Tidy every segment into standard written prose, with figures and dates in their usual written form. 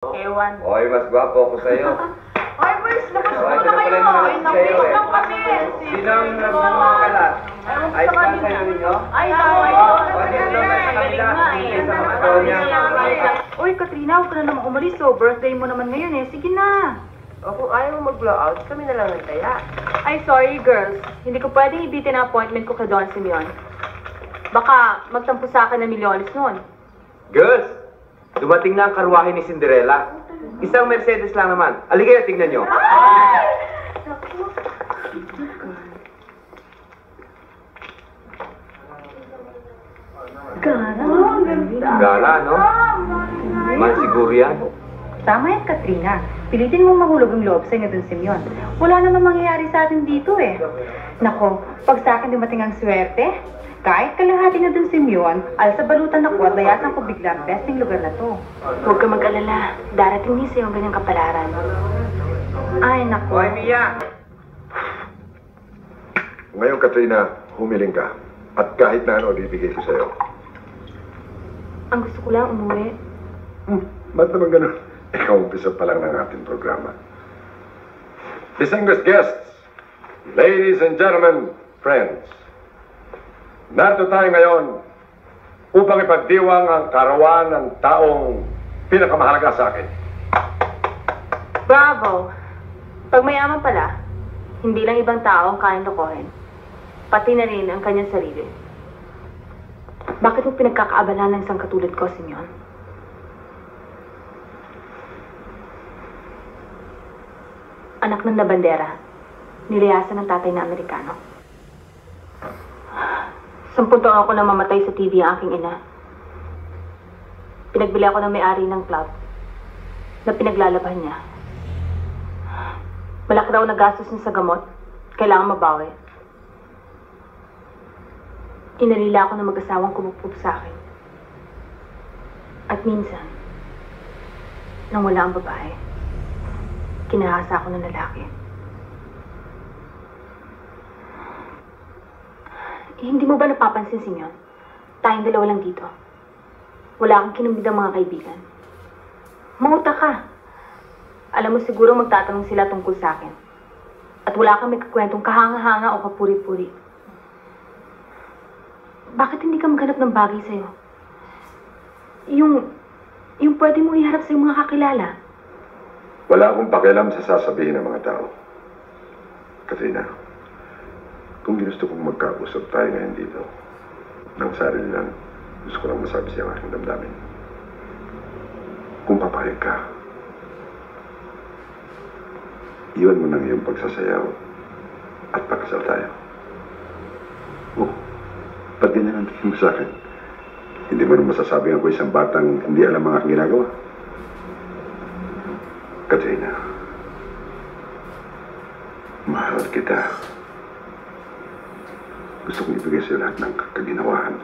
Ewan. Oy, mas gwapo ako sa'yo. Ay, boys, labas Oy, mo ito na na pala kayo. yung mga Ay, sa'yo na-face eh. lang kami. Sino ang nagmamakalat? Ay, pa sa'yo ninyo? Ay, ako. Pati ito na sa kabila. Sa mga tao niya. Uy, Katrina, huwag ka na naman umalis. So, birthday mo naman ngayon eh. Sige na. O kung ayaw mo mag-blowout, kami na lang nagtaya. Ay, sorry, girls. Hindi ko pwedeng ibitin ang appointment ko kay Don Simeon. Baka magtampo sa akin na milyones noon. Girls, dumating na ang karwahe ni Cinderella. Isang Mercedes lang naman. Aligay, tingnan nyo. Gala, no? Man siguro yan. Tama yan, Katrina. Pilitin mong mahulog ang loob sa inyo dun, Simeon. Wala namang mangyayari sa atin dito eh. Nako, pag sa akin dumating ang swerte, kahit kalahati na dun, Simeon, sa balutan ako at layasan ko bigla ang besting lugar na to. Huwag ka mag-alala. Darating din sa'yo ang ganyang kapalaran. Ay, nako. Hoy, Mia! Ngayon, Katrina, humiling ka. At kahit na ano, bibigay ko sa'yo. Ang gusto ko lang umuwi. Ba't naman ganun? Ikaw umpisa pa lang ng ating programa. Distinguished guests, ladies and gentlemen, friends, narito tayo ngayon upang ipagdiwang ang karawan ng taong pinakamahalaga sa akin. Bravo! Pag mayaman pala, hindi lang ibang tao ang kayang lokohin. Pati na rin ang kanyang sarili. Bakit mo pinagkakaabala ng isang katulad ko, Simeon? Anak ng nabandera, nilayasan ng tatay na Amerikano. 10 taon ako na mamatay sa TV ang aking ina. Pinagbili ako ng may-ari ng club na pinaglalaban niya. Malaki daw na gastos niya sa gamot. Kailangan mabawi. Inalila ako ng mag-asawang kumupup sa akin. At minsan, nang wala ang babae, kinahasa ako ng lalaki. Hindi mo ba napapansin, Simeon? Tayong dalawa lang dito. Wala akong kinumbid ang mga kaibigan. Manguta ka. Alam mo siguro magtatanong sila tungkol sa akin. At wala kang may kakwentong kahanga-hanga o kapuri-puri. Bakit hindi ka maghanap ng bagay sa'yo? Yung pwede mo iharap sa mga kakilala. Wala akong pakialam sa sasabihin ng mga tao. Katrina, kung ginusto kong magkausap tayo ngayon dito, ng sarili lang, gusto ko lang masabi siya ang aking damdamin. Kung papayag ka, iwan mo ng iyong pagsasayaw at pagkasal tayo. Oh, ba't ganyan ang tingin mo sa akin? Hindi mo naman masasabing ako isang batang hindi alam ang aking ginagawa. Katrina, mahal kita. Gusto kong ibigay sa'yo lahat ng kaginawahan.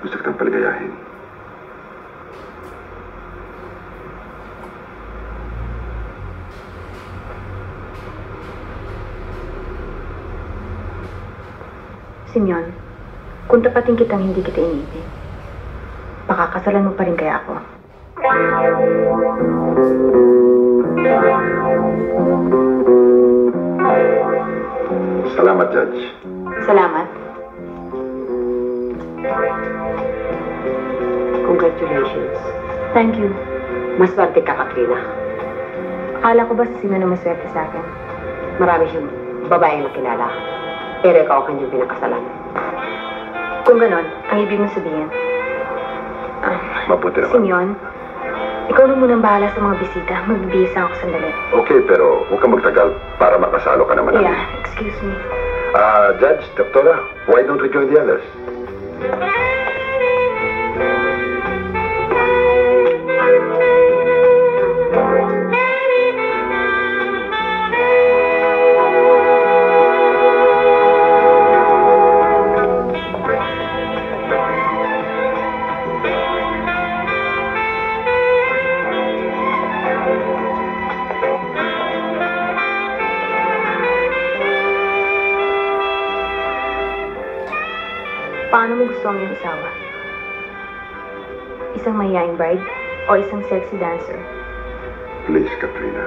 Gusto kitang paligayahin. Simeon, kung tapatin kitang hindi kita iniibig, pakakasalan mo pa rin kaya ako. Salamat, Judge. Salamat. Congratulations. Thank you. Maswerte ka, Katrina. Akala ko ba si Simeon ang maswerte sa akin? Marami siyang babaeng nakilala. Pero ikaw ang kanyang pinakasalan. Kung ganon, ang ibig mo sabihin, Mabuti naman. Simeon, ikaw na munang bahala sa mga bisita. Magbibihis ako sandali. Okay, pero huwag kang magtagal para makasalo ka naman. Yeah, excuse me. Judge, Doktora, why don't we join the others? Paano mo gusto ang iyong asawa? Isang mahiyaing bride? o isang sexy dancer? Please, Katrina.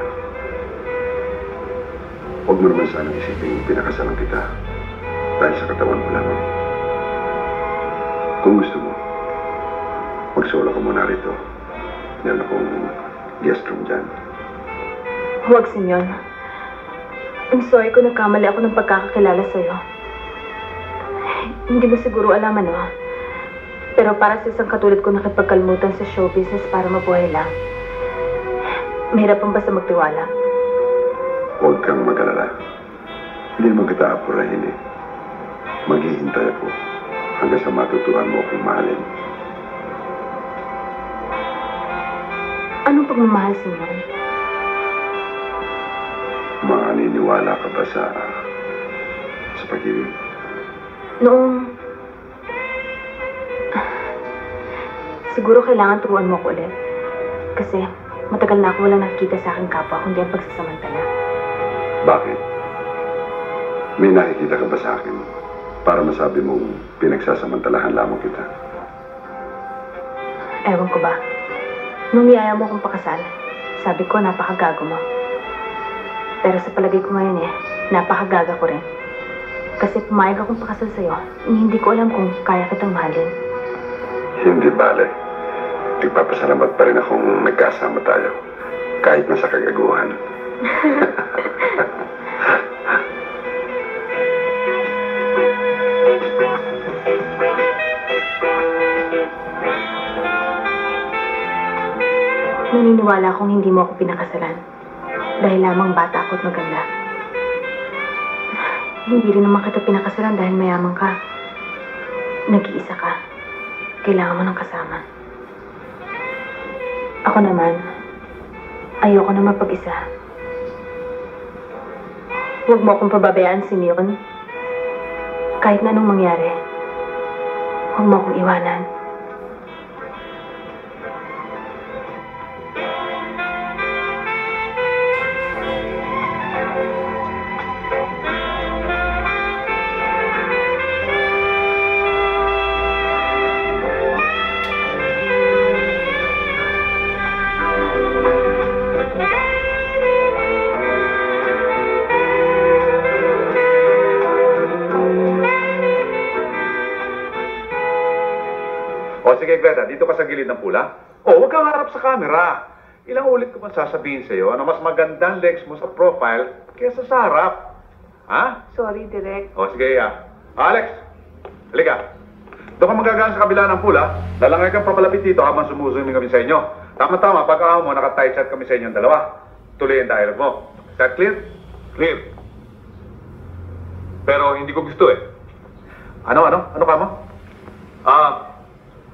Huwag mo naman sanang isipin pinakasalan kita dahil sa katawan mo lamang. Kung gusto mo, magsolo ka muna rito. Meron akong guest room dyan. Huwag, Simeon. I'm sorry kung nagkamali ako ng pagkakakilala sa'yo. Hindi mo siguro alam ano. Pero para sa isang katulad ko nakipagkalmutan sa show business para mabuhay lang, mahirap ang basta magtiwala. Huwag kang mag-alala. Hindi naman kita apurahin eh. Maghihintay ako hanggang sa matutuhan mo akong mahalin. Anong pagmamahal, Simeon? Maniniwala ka ba sa pag-ibig? Noong... Siguro kailangan turuan mo ko ulit. Kasi matagal na ako walang nakikita sa aking kapwa kundi ang pagsasamantala. Bakit? May nakikita ka ba sa akin para masabi mong pinagsasamantalahan lamang kita? Ewan ko ba? Nung niyaya mo akong pakasal, sabi ko napakagago mo. Pero sa palagay ko ngayon napakagaga ko rin. Kasi pumayag akong pakasal sa'yo, hindi ko alam kung kaya kitang mahalin. Hindi bale. Nagpapasalamat pa rin akong nagkasama tayo. Kahit nasa kagaguhan. Naniniwala akong hindi mo ako pinakasalan. Dahil lamang bata ako at maganda. Hindi rin naman kita pinakasalan dahil mayaman ka. Nag-iisa ka. Kailangan mo ng kasama. Ako naman, ayoko na mapag-isa. Huwag mo akong pababayaan, Simeon. Kahit na anong mangyari, huwag mo akong iwanan. O sige, Greta, dito ka sa gilid ng pula. O, huwag kang harap sa camera. Ilang ulit ko pa sasabihin sa'yo na mas magandang legs mo sa profile kaysa sa harap. Ha? Sorry, Direk. O, sige, Alex, halika. Doon ka magagaan sa kabila ng pula. Lalangay kang papalapit dito habang sumusunod kami sa inyo. Tama-tama, pagkakaw mo, naka-tight shot kami sa inyong dalawa. Tuloy ang dialogue mo. Is that clear? Clear. Pero hindi ko gusto eh. Ano ka mo?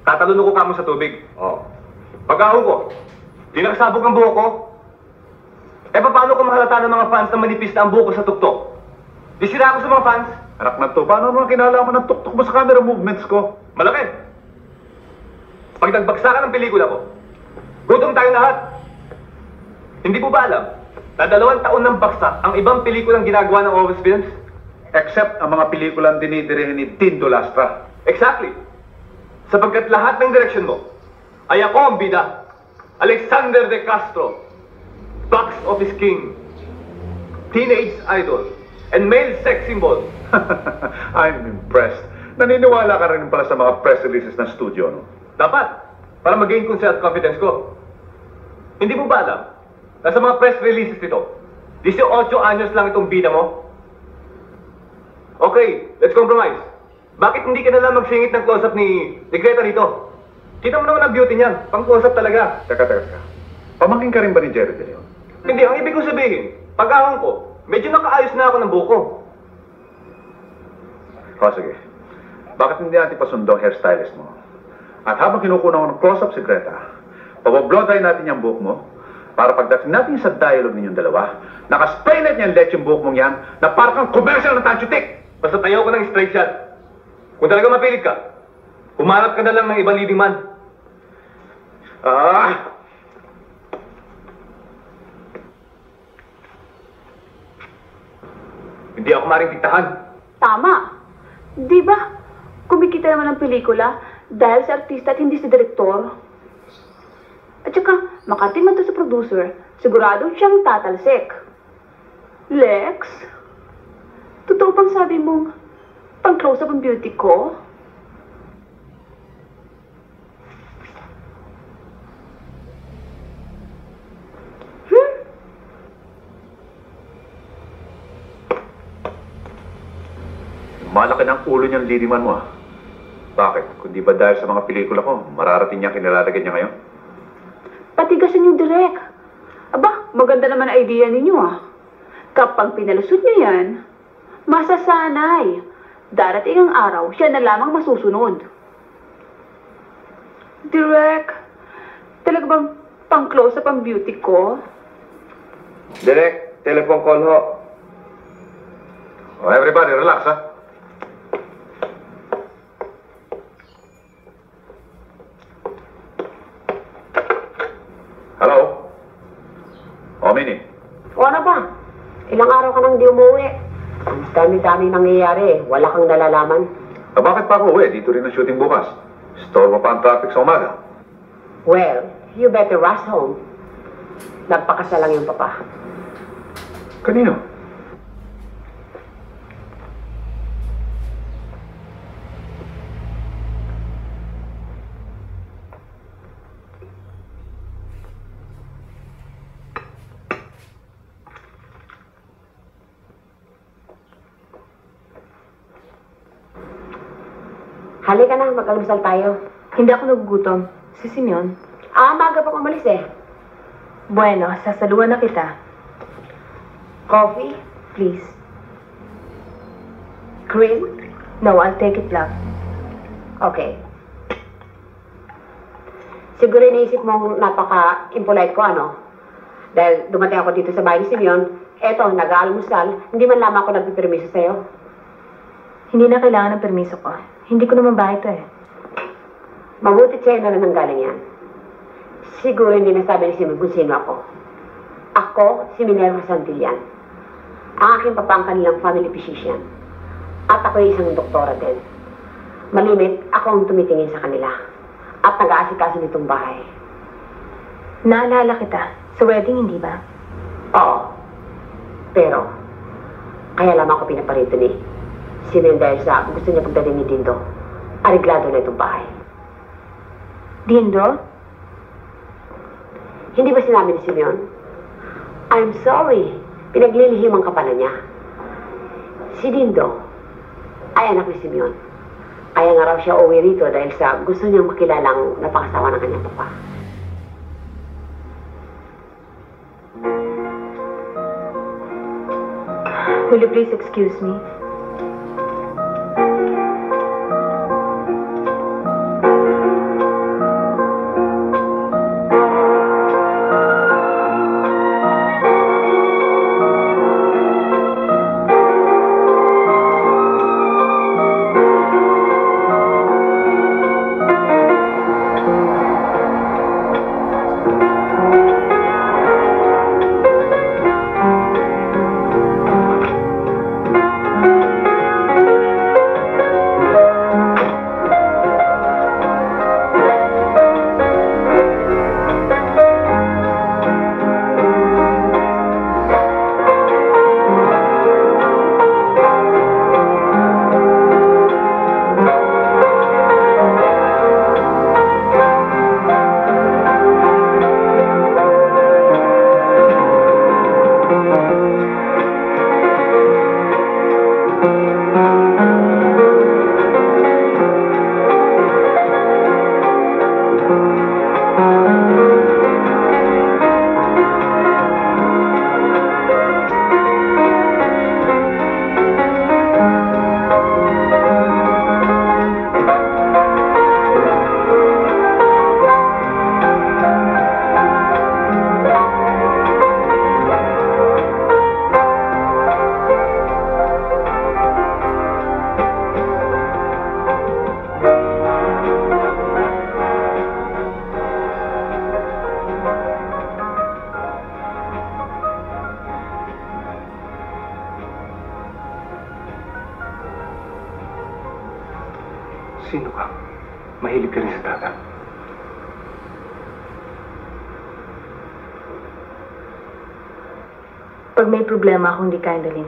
Tatalon ko kamo sa tubig. Oh. Pag-ahon ko, di nakasabog ang buhok ko. Eh, paano kung mahalata ng mga fans na manipis na ang buhok ko sa tuktok? Di sira ako sa mga fans. Anak na to, paano naman kinalaman ng tuktok mo sa camera movements ko? Malaki. Pag nagbagsakan ng pelikula ko, gutom tayong lahat. Hindi po ba alam na 2 taon ng bagsak ang ibang pelikulang ginagawa ng Owens Films? Except ang mga pelikulang dinidirihin ni Tindo Lastra. Exactly. Sapagkat lahat ng direksyon mo ay ako ang bida. Alexander De Castro, box office king, teenage idol, and male sex symbol. I'm impressed. Naniniwala ka rin pala sa mga press releases ng studio, no? Dapat, para mag-gain ko self-confidence ko. Hindi mo ba alam na sa mga press releases nito, 18 anyos lang itong bida mo? Okay, let's compromise. Bakit hindi ka na lang magsingit ng close-up ni Greta rito? Kita mo naman ang beauty niyan. Pang close-up talaga. Teka. Pamangkin ka rin ba ni Jerry De Leon? Hindi, ang ibig ko sabihin, pag-ahon ko, medyo nakaayos na ako ng buko. O sige. Bakit hindi natin pasundo ang hairstylist mo? At habang kinukuha ko ng close-up si Greta, pabablow dry natin yung buhok mo para pagdating natin sa dialogue ninyong dalawa, nakaspray na niyang let yung buhok mong yan na parang commercial na tanchutik! Basta tayo ko ng straight shot. Kung talaga mapilit ka, humarap ka na lang ng ibang leading man. Hindi ako maring diktahan. Tama. Di ba? Kumikita naman ng pelikula dahil sa artista at hindi sa direktor. At saka Makarating man to sa producer, sigurado siyang tatalsik. Lex? Totoo bang sabi mong pang-close up ang beauty ko? Malaki ng ulo niyang liliman mo, ah. Bakit? Kundi ba dahil sa mga pelikula ko, mararating niya kinalalagan niya ngayon? Patigasan yung direk. Aba, maganda naman ang idea ninyo, ah. Kapag pinalusot niyo yan, masasanay. Darating ang araw, siya na lamang masusunod. Direk, talaga bang pang-close up ang beauty ko? Direk, telephone call ho. Oh, everybody, relax, ha? Hello? Oh, Minnie. O ano ba? Ilang araw ka nang di umuwi. Ang dami-dami nangyayari. Wala kang nalalaman. Ah, bakit pa ako uwi? Dito rin ang shooting bukas. Store mo pa ang traffic sa umaga. Well, you better rush home. Nagpakasal lang yung papa. Kanino? Halika na, mag-almusal tayo. Hindi ako nagugutom. Si Simeon. Maaga pang umalis eh. Bueno, sasaluhan na kita. Coffee? Please. Cream? No, I'll take it, love. Okay. Siguro iniisip mong napaka-impolite ko, ano? Dahil dumating ako dito sa bahay ni Simeon, eto, nag-aalmusal, hindi man lamang ako nagpipermiso sa'yo. Hindi na kailangan ng permiso ko. Hindi ko naman bahay to eh. Mabuti sa'yo na lang galing yan. Siguro hindi nasabi ni Simeon kung sino ako. Ako, si Minerva Santillan. Ang aking papa ang kanilang family physician. At ako ay isang doktora din. Malimit, ako ang tumitingin sa kanila. At nag-aasikaso nitong bahay. Naalala kita. Sa wedding, hindi ba? Oo. Pero, kaya lamang ako pinaparito ni Simeon dahil sa gusto niya pagdating ni Dindo. Areglado na itong bahay. Dindo? Hindi ba sinabi ni Simeon? I'm sorry. Pinaglilihimang ka pala niya. Si Dindo ay anak ni Simeon. Kaya nga raw siya uwi rito dahil sa gusto niyang makilalang napakasawa ng kanyang papa. Will you please excuse me? Sino ka? Mahilig ka rin sa dagat. Pag may problema akong hindi kaya dalhin.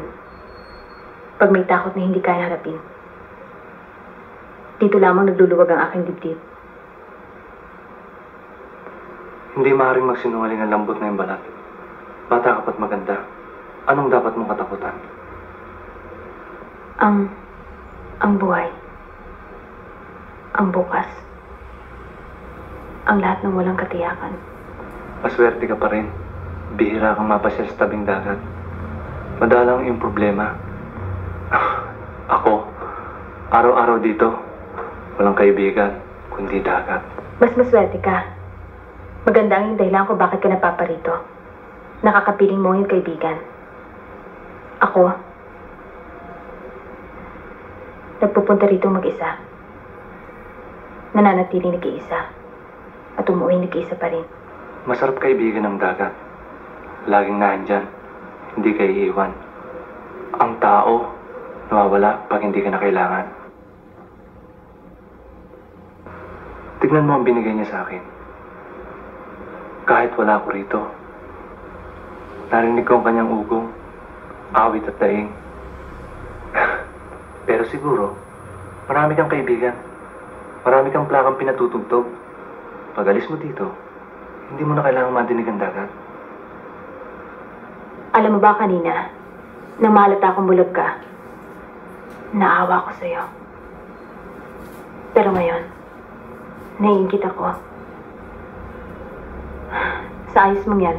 Pag may takot na hindi kaya harapin. Dito lamang nagluluwag ang aking dibdib. Hindi maaaring magsinungaling ang lambot na yung balat. Bata ka pa't maganda. Anong dapat mong katakutan? Ang buhay. Ang bukas. Ang lahat ng walang katiyakan. Maswerte ka pa rin. Bihira kang mapasyal sa tabing dagat. Madalang yung problema. Ako, araw-araw dito, walang kaibigan, kundi dagat. Mas maswerte ka. Maganda ang yung dahilan ko bakit ka napaparito. Nakakapiling mo yung kaibigan. Ako, nagpupunta rito mag-isa. Nananatiling nag-iisa. At umuwi nag-iisa pa rin. Masarap kaibigan ng dagat. Laging nandyan. Hindi kayo iiwan. Ang tao, nawawala pag hindi ka na kailangan. Tignan mo ang binigay niya sa akin. Kahit wala ko rito, narinig ko ang kanyang ugong, awit at daing. Pero siguro, marami kang kaibigan. Marami kang plakang pinatutugtog. Pag alis mo dito, hindi mo na kailangang madinig ang dagat. Alam mo ba kanina, nang mahalata akong bulag ka, naawa ko sa'yo. Pero ngayon, naiingit ako. Sa ayos mong yan,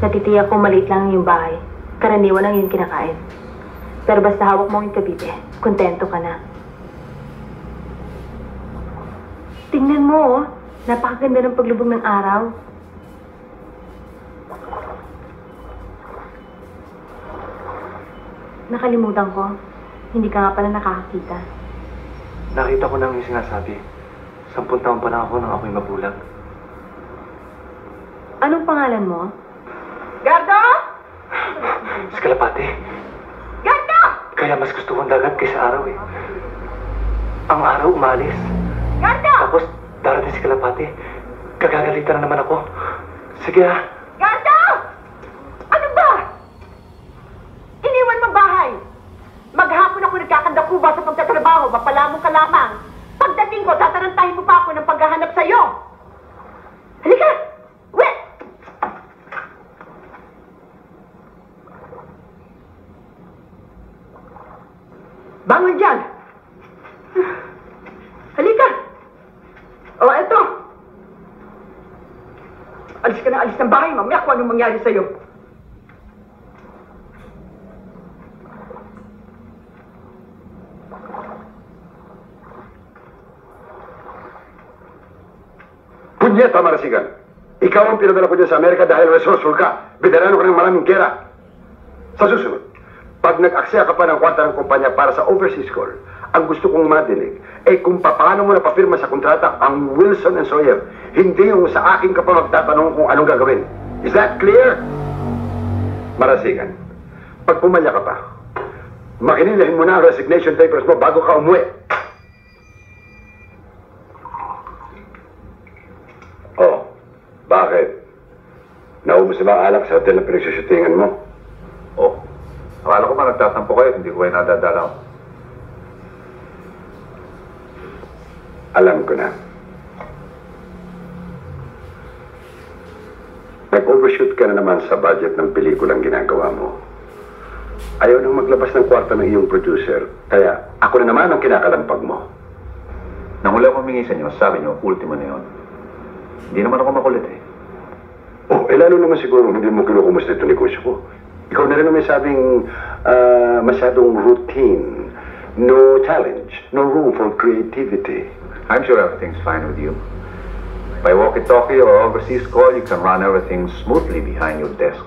natitiyak ko maliit lang yung bahay. Karaniwan lang yung kinakain. Pero basta hawak mo yung kabibe, kontento ka na. Tingnan mo, oh. Napakaganda ng paglubog ng araw. Nakalimutan ko, hindi ka nga pala nakakakita. Nakita ko nang yung sinasabi. 10 taon pa lang ako nang ako'y mabulag. Anong pangalan mo? Gardo! Eskalapate. Gardo! Kaya mas gusto kong dagat kaysa araw eh. Ang araw umalis. Gardo! Tapos darating si Kalapate. Kagagalitan na naman ako. Sige ah. Gardo! Ano ba? Iniwan mong bahay. Maghapon ako nagkakandakuba sa pagtatrabaho. Mapalamong ka lamang. Pagdating ko, tatarantahin mo pa ako ng paghahanap sa'yo. Halika! Uwi! Bangon dyan! Halika! O, eto! Alis ka na alis ng bahay, mamaya kung anong mangyari sa'yo. Punyeta, Marasigan! Ikaw ang pinadala ko dyan sa Amerika dahil resourceful ka. Veterano ka ng maraming gera. Sa susunod, pag nag-aksaya ka pa ng kwarta ng kumpanya para sa overseas call, ang gusto kong madinig ay kung paano mo napapirma sa kontrata ang Wilson and Sawyer. Hindi yung sa akin ka pa magtatanong kung anong gagawin. Is that clear? Marasigan, pag pumalya ka pa, makinilahin mo na ang resignation papers mo bago ka umuwi. Oh, bakit? Naubos na ba ang alak sa hotel na pinagsushootingan mo? Oh, akala ko ba nagtatampo kayo, hindi ko kayo nadadalaw. Alam ko na. Nag-overshoot ka na naman sa budget ng pelikulang ginagawa mo. Ayaw nang maglabas ng kwarta ng iyong producer, kaya ako na naman ang kinakalampag mo. Nang wala akong humingi sa inyo, sabi niyo, ultimo na yun. Hindi naman ako makulit eh. Oh, lalo naman siguro hindi mo kinukumusta ito negosyo ko. Ikaw na rin naman sabing masyadong routine. No challenge, no room for creativity. I'm sure everything's fine with you. By walkie-talkie or overseas call, you can run everything smoothly behind your desk.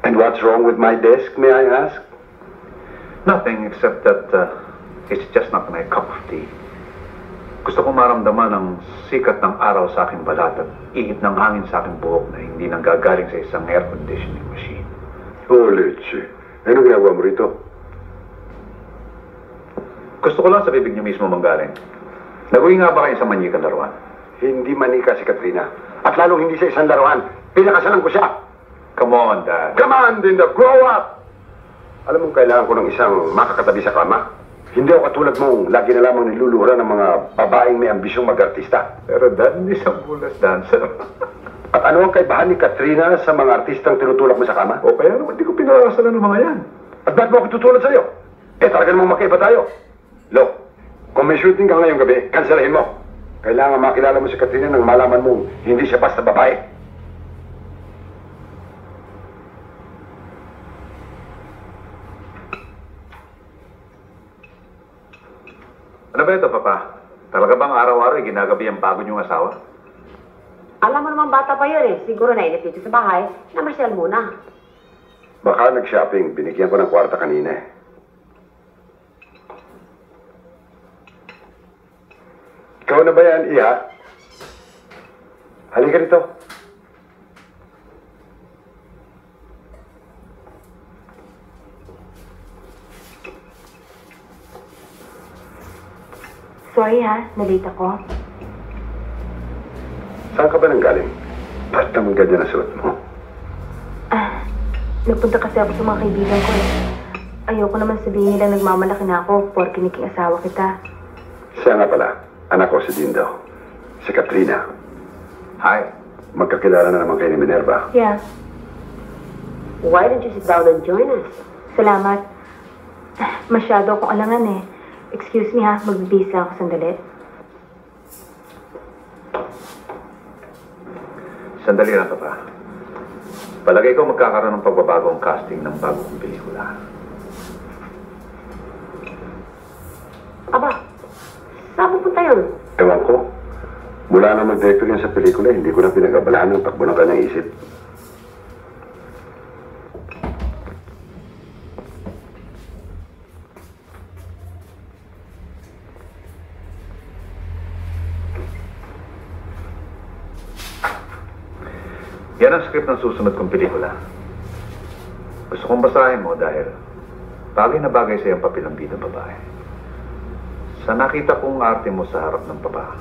And what's wrong with my desk, may I ask? Nothing except that it's just not my cup of tea. Gusto kong maramdaman ang sikat ng araw sa aking balat at ihip ng hangin sa aking buhok na hindi nanggagaling sa isang air conditioning machine. Oh, leche. Anong ginagawa mo rito? Gusto ko lang sa bibig niyo mismo manggaling. Nag-uwi nga ba kayo sa manyikan laruan? Hindi manika si Katrina. At lalong hindi sa isang laruan. Pinakasalan ko siya. Come on, Dad. Come on, Linda. Grow up! Alam mo, kailangan ko ng isang makakatabi sa kama. Hindi ako katulad mong lagi na lamang niluluhuran ng mga babaeng may ambisyong mag-artista. Pero Dad, hindi siya bulas dancer. At ano ang kaibahan ni Katrina sa mga artistang tinutulak mo sa kama? O kaya naman, hindi ko pinakasalan ng mga yan. At bakit mo ako tutulad sa'yo? Talaga namang magkaiba tayo. Lo, kung may shooting ka ngayong gabi, kanselahin mo. Kailangan makilala mo si Katrina nang malaman mong hindi siya basta babae. Ano ba ito, Papa? Talaga bang araw-araw ginagabi ang pagod yung asawa? Alam mo naman bata pa yun eh. Siguro nainip dito sa bahay na Marcel muna. Baka nag-shopping. Binigyan ko ng kwarta kanina eh. Ikaw na ba yan, Iha? Halika rito. Sorry ha, nalate ako. Saan ka ba nang galing? Ba't naman ganyan ang suot mo? Nagpunta kasi ako sa mga kaibigan ko eh. Ayoko naman sabihin nila nagmamalaki na ako porke naging asawa kita. Siya nga pala, anak ko si Dindo. Si Katrina. Hi. Magkakilala na naman kayo ni Minerva. Yeah, Why don't you sit down and join us? salamat. Masyado akong alangan eh. Excuse me ha, magbibihis lang ako sandali. Sandali lang, Papa. Palagay ko magkakaroon ng pagbabago ang casting ng bago kong pelikula. Aba, saan pupunta yun? Ewan ko. Mula na mag-director yan sa pelikula, hindi ko na pinag-abalahan ng takbo ng kanyang isip. Yan ang script ng susunod kong pelikula. Gusto kong basahin mo dahil bagay na bagay sa iyong papel ng bidang babae. Sa nakita kong arte mo sa harap ng papa,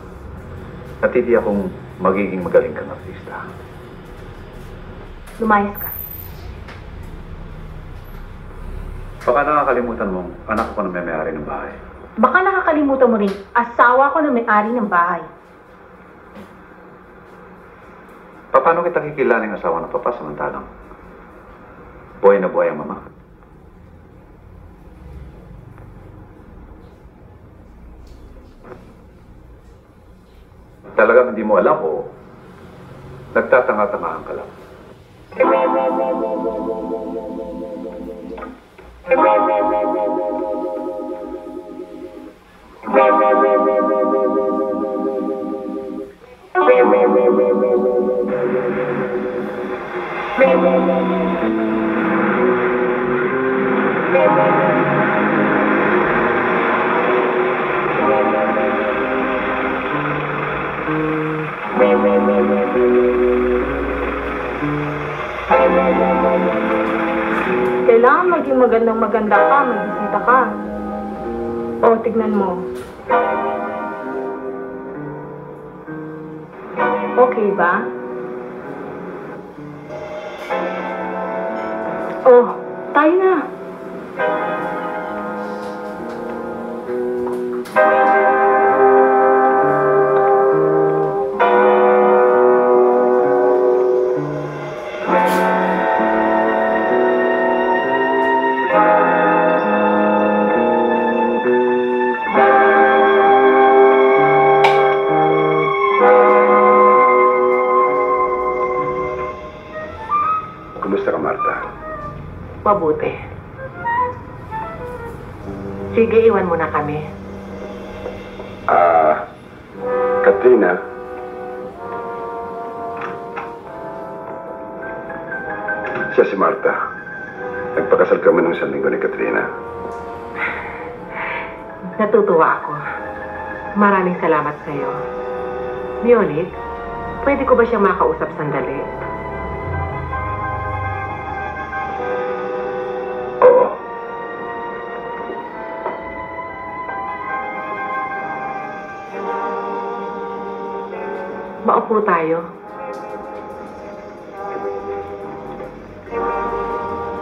natitiyak kong magiging magaling kang artista. Lumayas ka. Baka nakakalimutan mong anak ko na may-ari ng bahay. Baka nakakalimutan mo rin, asawa ko na may-ari ng bahay. Paano kita kikilaning asawa ng papa samantalang buhay na buhay ang mama? Talagang hindi mo alam o nagtatanga-tangahan ka lang? Kailangan maging maganda ka, may bisita ka. O, tignan mo. Okay ba? Oh, tayo na. Kumusta ka, Marta? Mabuti. Sige, iwan mo na kami. Katrina, siya si Marta. Nagpakasal kami ng isang linggo ni Katrina. Natutuwa ako. Maraming salamat sa'yo. Violet, pwede ko ba siyang makausap sandali? Oo. Maupo tayo.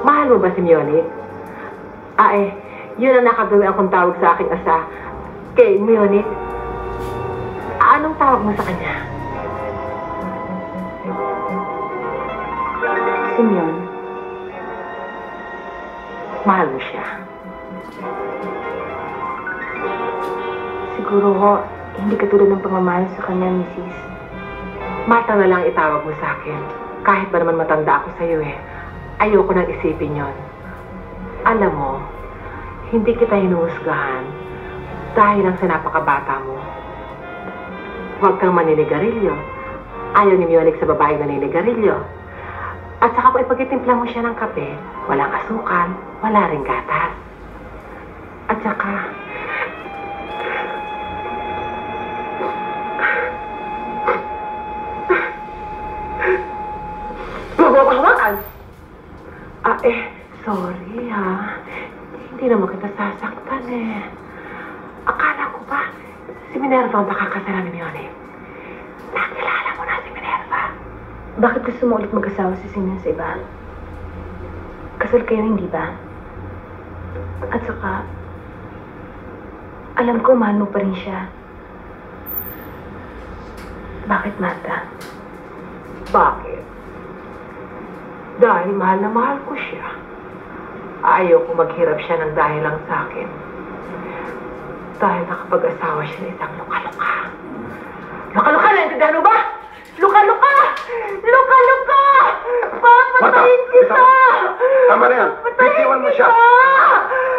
Mahal mo ba si Violet? Yun ang nakagawi akong tawag sa aking asa. Kay Munich, anong tawag mo sa kanya? Simeon, Mahal mo siya. siguro ho, hindi katulad ng pagmamahal sa kanya, Mrs. Marta na lang itawag mo sa akin. Kahit ba naman matanda ako sa'yo eh. Ayoko nang isipin yon. Alam mo, hindi kita hinuhusgahan dahil lang sa napakabata mo. Huwag kang maninigarilyo. Ayaw ni Munich sa babaeng naninigarilyo. At saka kung ipagtitimpla mo siya ng kape, walang asukal, wala ring gatas. At saka, hawakan! Sorry ha. Hindi naman kita sasaktan eh. Akala ko ba, si Minerva ang makakasala ni Munich? Nakilala mo na si Minerva. Bakit gusto mo ulit mag-asawa si Simeon sa iba? Kasal kayo, hindi ba? At saka, alam ko mahal mo pa rin siya. Bakit, Marta? Bakit? Dahil mahal na mahal ko siya. Ayaw ko maghirap siya ng dahil lang sa akin. Dahil nakapag-asawa siya ng isang luka-luka. Luka-luka! Naintindihan mo ba? Luka-luka! Luka-luka! Papatayin kita! Tama na yan. Bitiwan mo siya.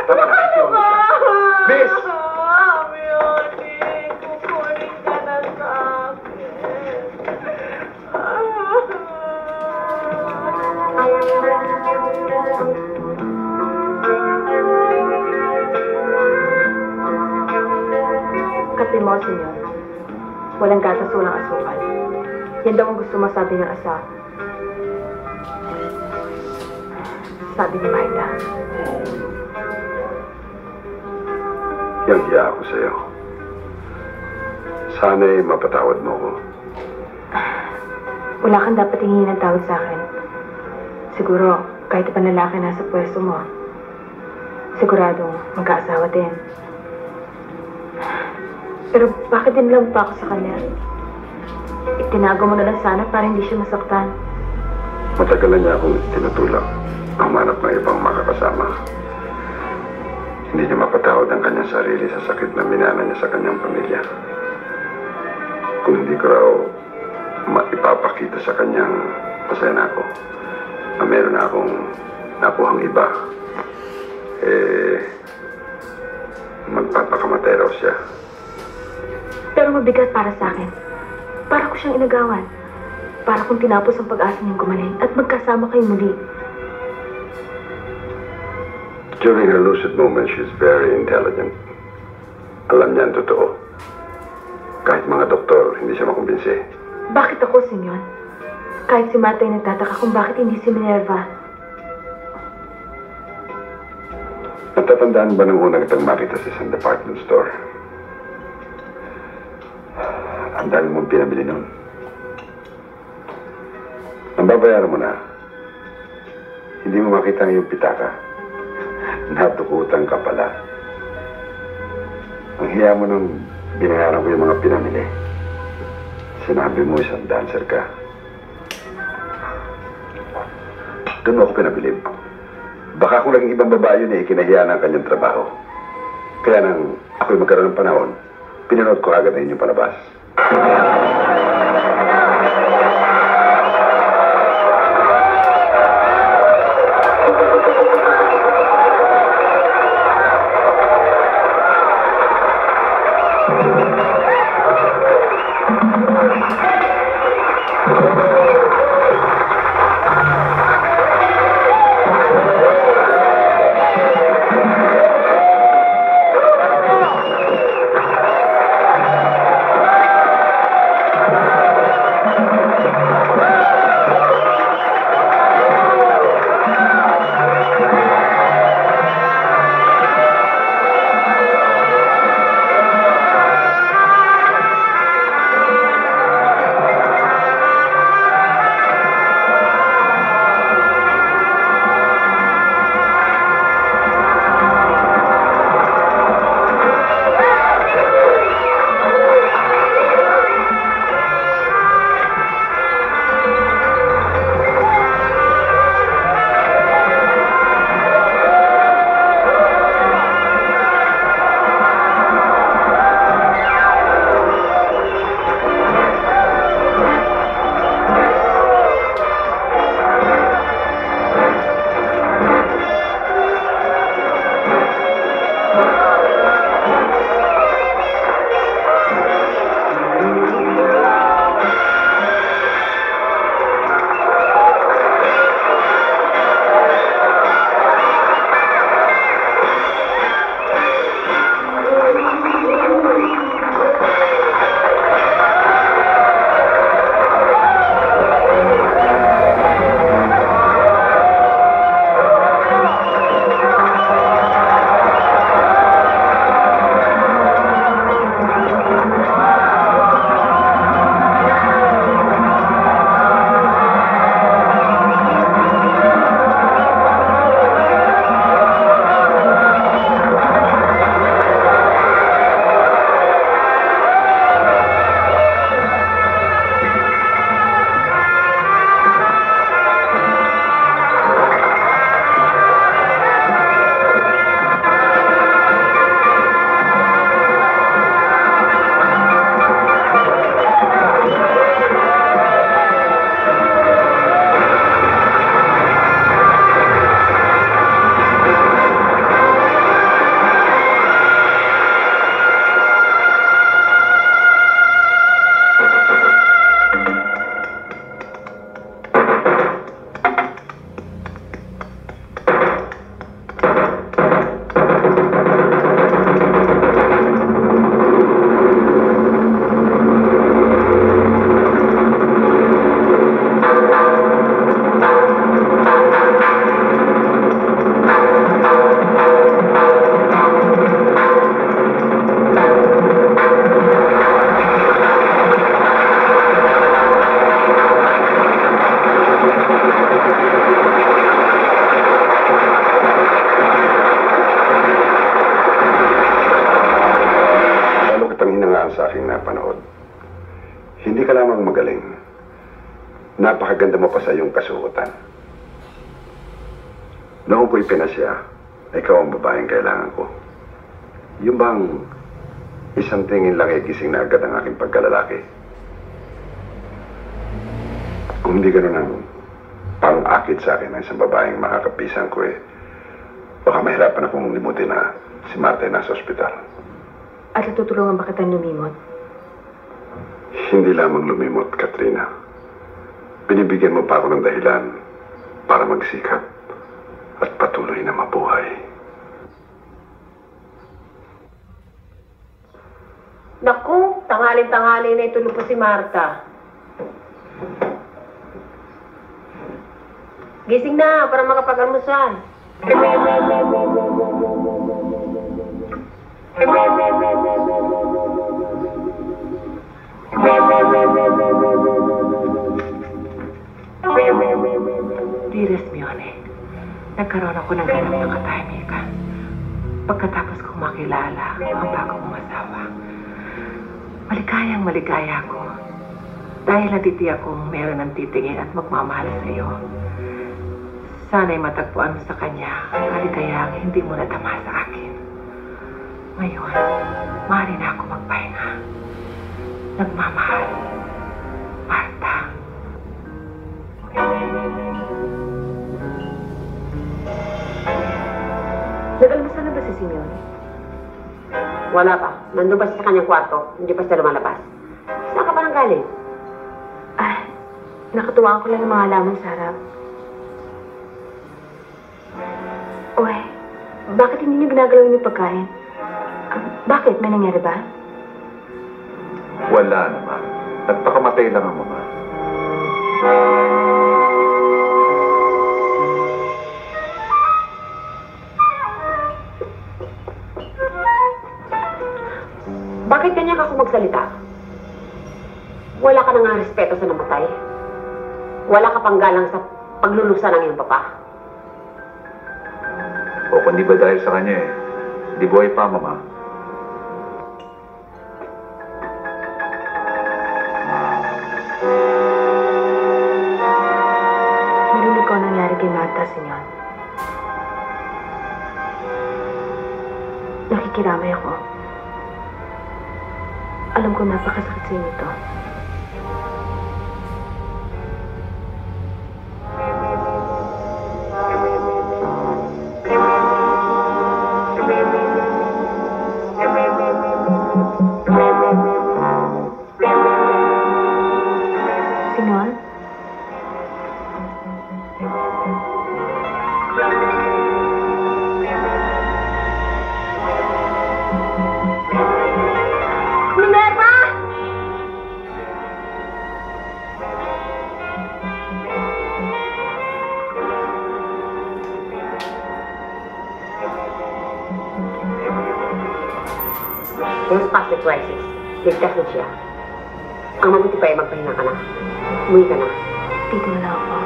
Tama na, bitiwan mo siya. Miss! Munich, kukunin ka na sa akin. Kape mo, Simeon. Walang gatas, walang asukal. Yan daw ang gusto masabi ng asa. Sabi ni Marta. Yang hiya ako sa'yo. Sana'y mapatawad mo ko. Wala kang dapat hingin ng tawad sa akin. Siguro, kahit ibang lalaki nasa pwesto mo, siguradong mag-aasawa din. Pero bakit din lang pa ako sa kanya? Itinago mo na lang sana para hindi siya masaktan. Matagal na niya akong tinutulak. Humanap ng ibang makakasama. Hindi niya mapatawad ang kanyang sarili sa sakit na minana niya sa kanyang pamilya. Kung hindi ko raw maipapakita sa kanyang masaya na ako, na meron na akong nakuhang iba, magpapakamatay raw siya. Pero mabigat para sa akin. Para ko siyang inagawan. Para kung tinapos ang pag-asa niyang gumaling at magkasama kayo muli. During her lucid moments, she's very intelligent. Alam niya ang totoo. Kahit mga doktor, hindi siya makumbinsi. Bakit ako, Simeon? Kahit si Marta ay nagtataka kung bakit hindi si Minerva. Natatandaan ba nung una kitang makita sa isang department store? Ang dami mong pinabili nun. Ang babayaran mo na, hindi mo makita ang iyong pitaka. Natukutan ka pala. Ang hiya mo nung binayaran ko yung mga pinamili. Sinabi mo isang dancer ka. Doon mo ako pinabilib. Baka kung naging ibang babae yun kinahiya na ang kanyang trabaho. Kaya nang ako'y magkaroon ng panahon, pinanood ko agad na inyong palabas. lamang magaling. Napakaganda mo pa sa iyong kasuotan. Noong ko'y pinasya, ikaw ang babaeng kailangan ko. Yung bang isang tingin lang ay gising na agad ang aking pagkalalaki. Kung hindi ganun ang pang-akit sa akin ng isang babaeng makakapisan ko baka mahirapan akong limutin na si Marta ay nasa ospital. At natutulungan ba kitang lumimot? Hindi lamang lumimot, Katrina. Binibigyan mo pa ako ng dahilan para magsikap at patuloy na mabuhay. Naku, tanghalin-tanghali na itulog pa si Marta. Gising na para makapag-almusal. Dearest Mione, nagkaroon ako ng ganap ng katahimikan pagkatapos kong makilala ang bago kong asawa. Maligayang maligaya ko dahil natitiyak kong meron ng titingin at magmamahal sa iyo. Sana'y matagpuan mo sa kanya ang kaligayang hindi mo nadama sa akin. Ngayon, maaari na ako magpahinga. Nagmamahal, Marta. Nag-almusal na ba si Simeon? Wala pa. Nandun pa siya sa kanyang kwarto. Hindi pa siya lumalabas. Saan ka pa nang galing? Nakatuwaan ko lang ng mga halaman sa harap. Uy, bakit hindi niyo ginagalaw yung pagkain? Bakit? May nangyari ba? Wala naman. Nagpakamatay lang ang mama. Bakit ganyan ka kung magsalita? Wala ka nang respeto sa namatay. Wala ka pang galang sa paglulusa ng iyong papa. O kundi ba dahil sa kanya di buhay pa, mama? Narinig ko ang nangyari kay Marta, Senyor. Nakikiramay ako. Alam ko napakasakit sa inyo ito. Senyor? Minerva! Yung past the crisis, ligtas na siya. Ang mabuti pa ay magpahinga ka na. Umuwi ka na. Dito na lang ako.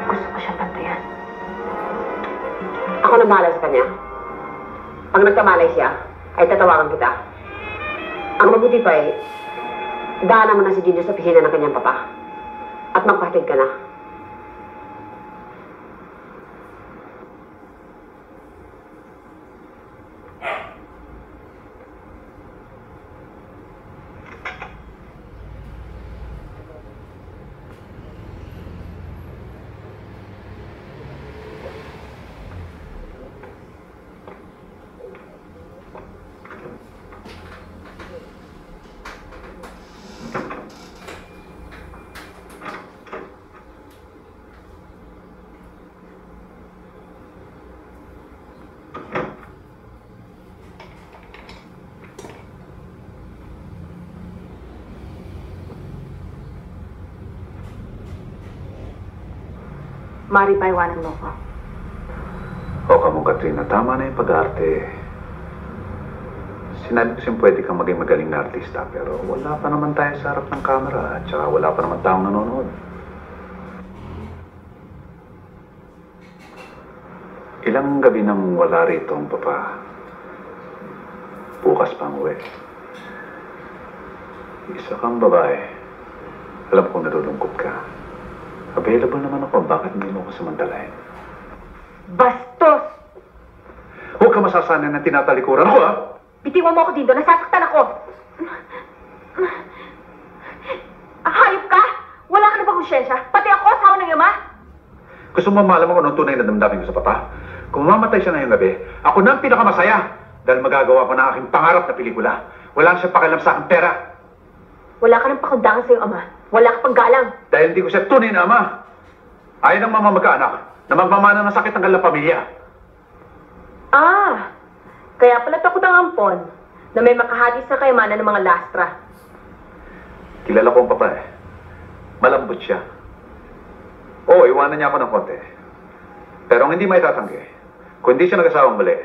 Gusto ko siyang pantayan. Ako na bahala sa kanya. Pag nagkamalay siya, ay tatawagan kita. Ang mabuti pa ay, daanan mo na si Gino sa opisina ng kanyang papa. At magpahatid ka na. Mari ba iwanan mo ko? O kamong Katrina, tama na yung pag-arte. Sinabi ko siyang pwede kang maging magaling na artista, pero wala pa naman tayo sa harap ng camera, at saka wala pa naman taong nanonood. Ilang gabi nang wala rito ang papa. Bukas pang uwi. Isa kang babae. Alam kong nalulungkot ka. Available naman ako. Bakit hindi mo ako samantalahin? Bastos! Huwag ka masasanay na tinatalikuran ko, ha? Bitiwan mo ako dito. Nasasaktan ako. Hayop ka? Wala ka na bang konsyensya? Pati ako, asawa ng ama? Gusto mo malaman ko anong tunay na damdamin ko sa papa? Kung mamamatay siya ngayong gabi, ako na ang pinakamasaya dahil magagawa ko na aking pangarap na pelikula. Wala siyang pakialam sa aking pera. Wala ka ng pakundangan sa iyong ama. Wala ka pang galang. Dahil hindi ko siya tunay na ama. Ayaw ng mama magkaanak na magmamana ng sakit ng kanilang pamilya. Ah, kaya pala takot ang ampon na may makahati sa kayamanan ng mga lastra. Kilala ko ang papa eh. Malambot siya. Oo, iwanan niya ako ng konti. Pero ang hindi may tatanggi, kung hindi siya nag-asawang mali,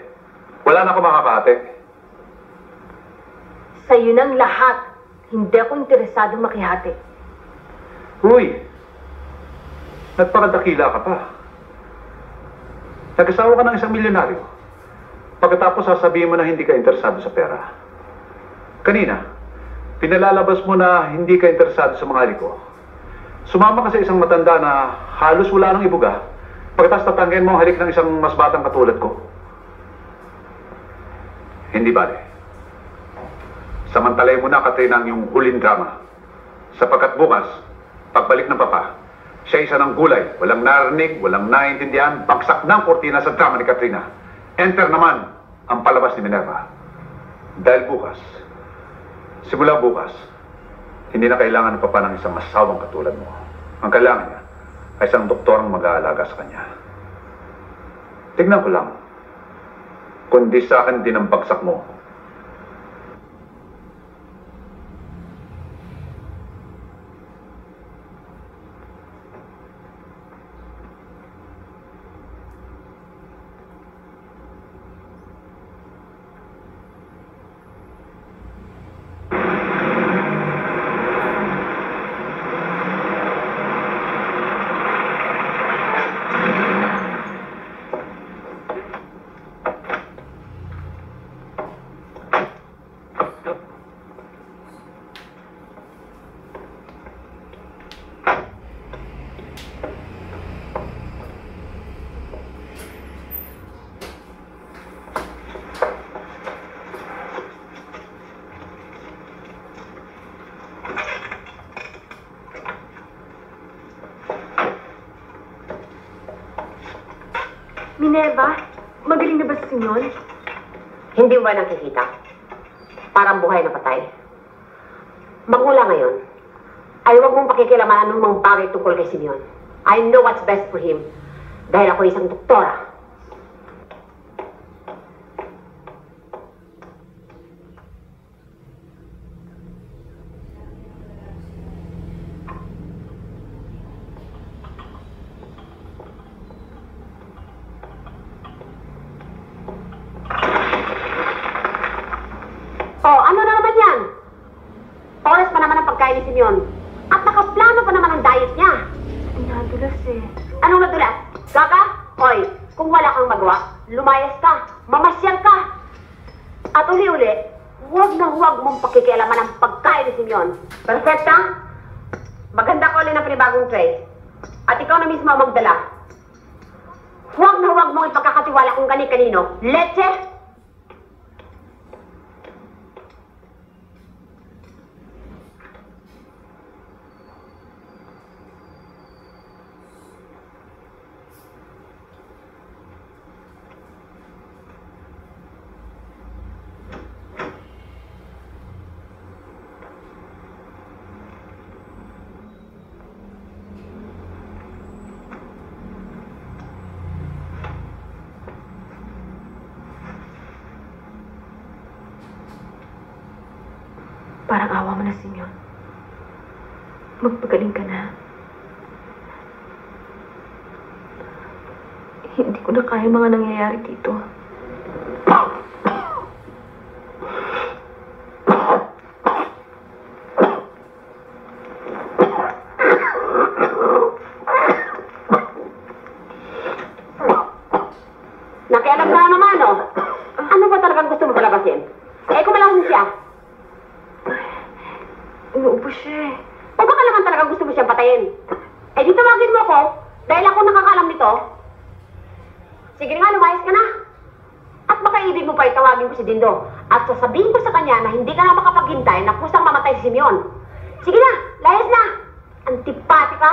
wala na ako makakate. Sa'yo ng lahat, hindi ako interesadong makihati. Uy! Nagparadakila ka pa. Nag-asawa ka ng isang milyonaryo. Pagkatapos sasabihin mo na hindi ka interesado sa pera. Kanina, pinalalabas mo na hindi ka interesado sa mga liko. Sumama ka sa isang matanda na halos wala nang ibuga. Pagkatapos tatanggain mo ang halik ng isang mas batang katulad ko. Hindi bale. Samantalay mo na, Katrina, ang iyong huling drama. Sapagkat bukas, pagbalik ng papa, siya isa ng gulay, walang narinig, walang naiintindihan, bagsak ng kortina sa drama ni Katrina. Enter naman ang palabas ni Minerva. Dahil bukas, simula bukas, hindi na kailangan ng papa ng isang masawang katulad mo. Ang kailangan niya ay isang doktor ang mag-aalaga sa kanya. Tignan ko lang, kundi sa akin din ang bagsak mo. Minerva, magaling na ba si Sinyon? Hindi mo ba nakikita? Parang buhay na patay. Magmula ngayon, ay huwag mong pakikilaman anumang bagay tungkol kay Simeon. I know what's best for him. Dahil ako isang doktora. Oh, ano na naman yan? Oras pa naman ang pagkain ni Simeon. At nakaplano pa naman ang diet niya. Nadulas eh. Anong nadulas? Kaka? Hoy, kung wala kang magawa, lumayas ka, mamasyal ka. At uli-uli, huwag na huwag mong pakikialaman ang pagkain ni Simeon. Perfecta? Maganda ko ulit ng panibagong tray. At ikaw na mismo ang magdala. Huwag na huwag mong ipagkakatiwala kung kani-kanino. Leche? Parang awa mo na, Sinyon. Magpagaling ka na. Hindi ko na kaya mga nangyayari dito. Nakialam ka na naman, oh. Ano ba talagang gusto mo palabasin? Eh, kung malaking siya. Inuubo siya eh. O baka naman naman talaga gusto mo siyang patayin. Eh di tawagin mo ako, dahil ako nakakalam nito. Sige nga, lumayas ka na. At baka ibig mo pa itawagin ko si Dindo. At sasabihin ko sa kanya na hindi ka na makapaghintay na kusang mamatay si Simeon. Sige na, layas na. Antipati ka.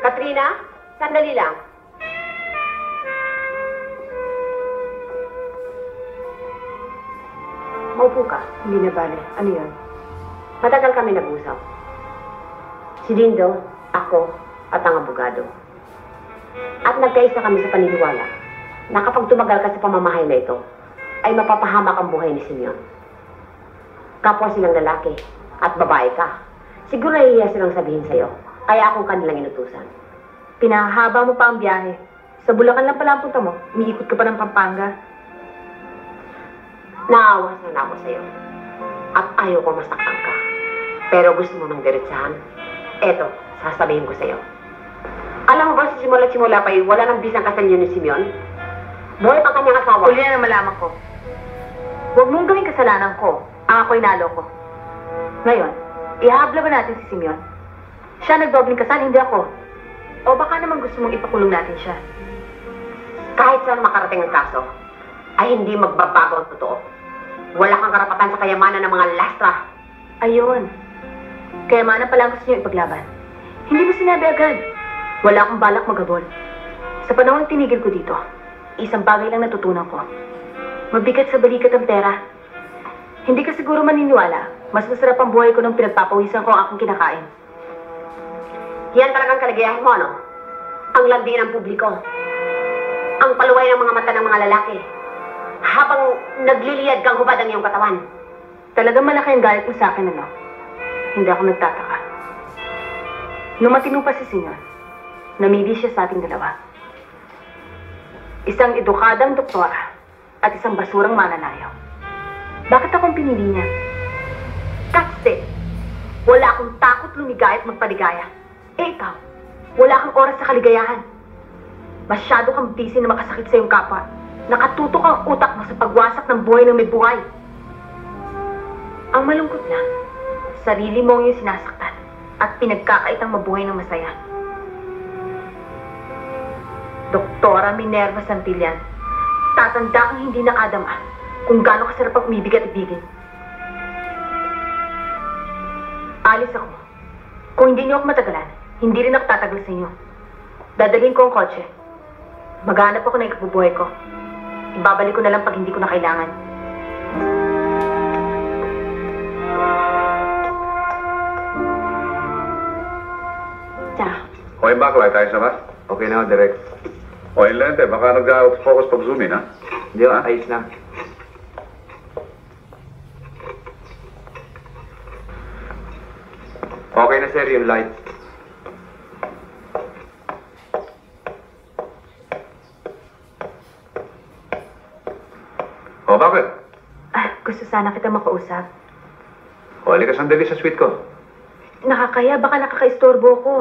Katrina, sandali lang. Maupo ka. Hindi na bale. Ano yun? Matagal kami nag-usap. Si Dindo, ako, at ang abogado. At nagkaisa kami sa paniniwala na kapag tumagal ka sa pamamahay na ito, ay mapapahamak ang buhay ni Simeon. Kapwa silang lalaki at babae ka. Siguro nahihiya silang sabihin sa'yo. Kaya akong kanilang inutusan. Pinahaba mo pa ang biyahe. Sa Bulacan lang pala ang punta mo. Umiikot ka pa ng Pampanga. Naawa sana ako sa'yo. At ayaw ko masaktan ka. Pero gusto mo nang diretsahan? Eto, sasabihin ko sa'yo. Alam mo ba sa simula-simula pa wala nang bisang kasal yun ni Simeon? Buhay ang kanyang asawa. Huli na malaman ko. Huwag mong gawing kasalanan ko. Ang ako'y naloko. Ngayon, ihabla ba natin si Simeon? Siya nagdobling kasal, hindi ako. O baka naman gusto mong ipakulong natin siya. Kahit saan makarating ang kaso, ay hindi magbabago ang totoo. Wala kang karapatan sa kayamanan ng mga lastra. Ayun. Kayamanan pala ang gusto niyo ipaglaban. Hindi mo sinabi agad. Wala akong balak magabol. Sa panahon tinigil ko dito, isang bagay lang natutunan ko. Mabigat sa balikat ang pera. Hindi ka siguro maniniwala, mas masarap ang buhay ko nung pinagpapawisan ko ang aking kinakain. Yan talagang kaligayahan mo, ano? Ang landi ng publiko. Ang paluway ng mga mata ng mga lalaki. Habang nagliliyad kang hubad ang iyong katawan. Talagang malaki ang galit mo sa akin, ano? Hindi ako nagtataka. Nung matino pa si Simeon, namili siya sa ating dalawa. Isang edukadang doktora at isang basurang mananayaw. Bakit akong pinili niya? Kasi wala akong takot lumigay at magpaligaya. Eh ikaw, wala kang oras sa kaligayahan. Masyado kang busy na makasakit sa iyong kapwa. Nakatutok ang utak mo sa pagwasak ng buhay ng may buhay. Ang malungkot lang, sarili mo yung sinasaktan at pinagkakaitang mabuhay ng masaya. Doktora Minerva Santillan, tatanda kang hindi nakadama kung gaano kasarap ang umibig at ibigin. Alis ako. Kung hindi niyo ako matagalan, hindi rin ako tatagal sa inyo. Dadalhin ko ang kotse. Maghanap ako ng ikabubuhay ko. Ibabalik ko na lang pag hindi ko na kailangan. O yung backlight, ayos na ba? Okay na, direct. O yung lente, baka nag-focus pag zoom in, ha? Hindi, ayos na. Okay na, sir, yung light. O bakit? Gusto sana kita makausap. O halika sandali sa suite ko. Nakakaya, baka nakaka-istorbo ko.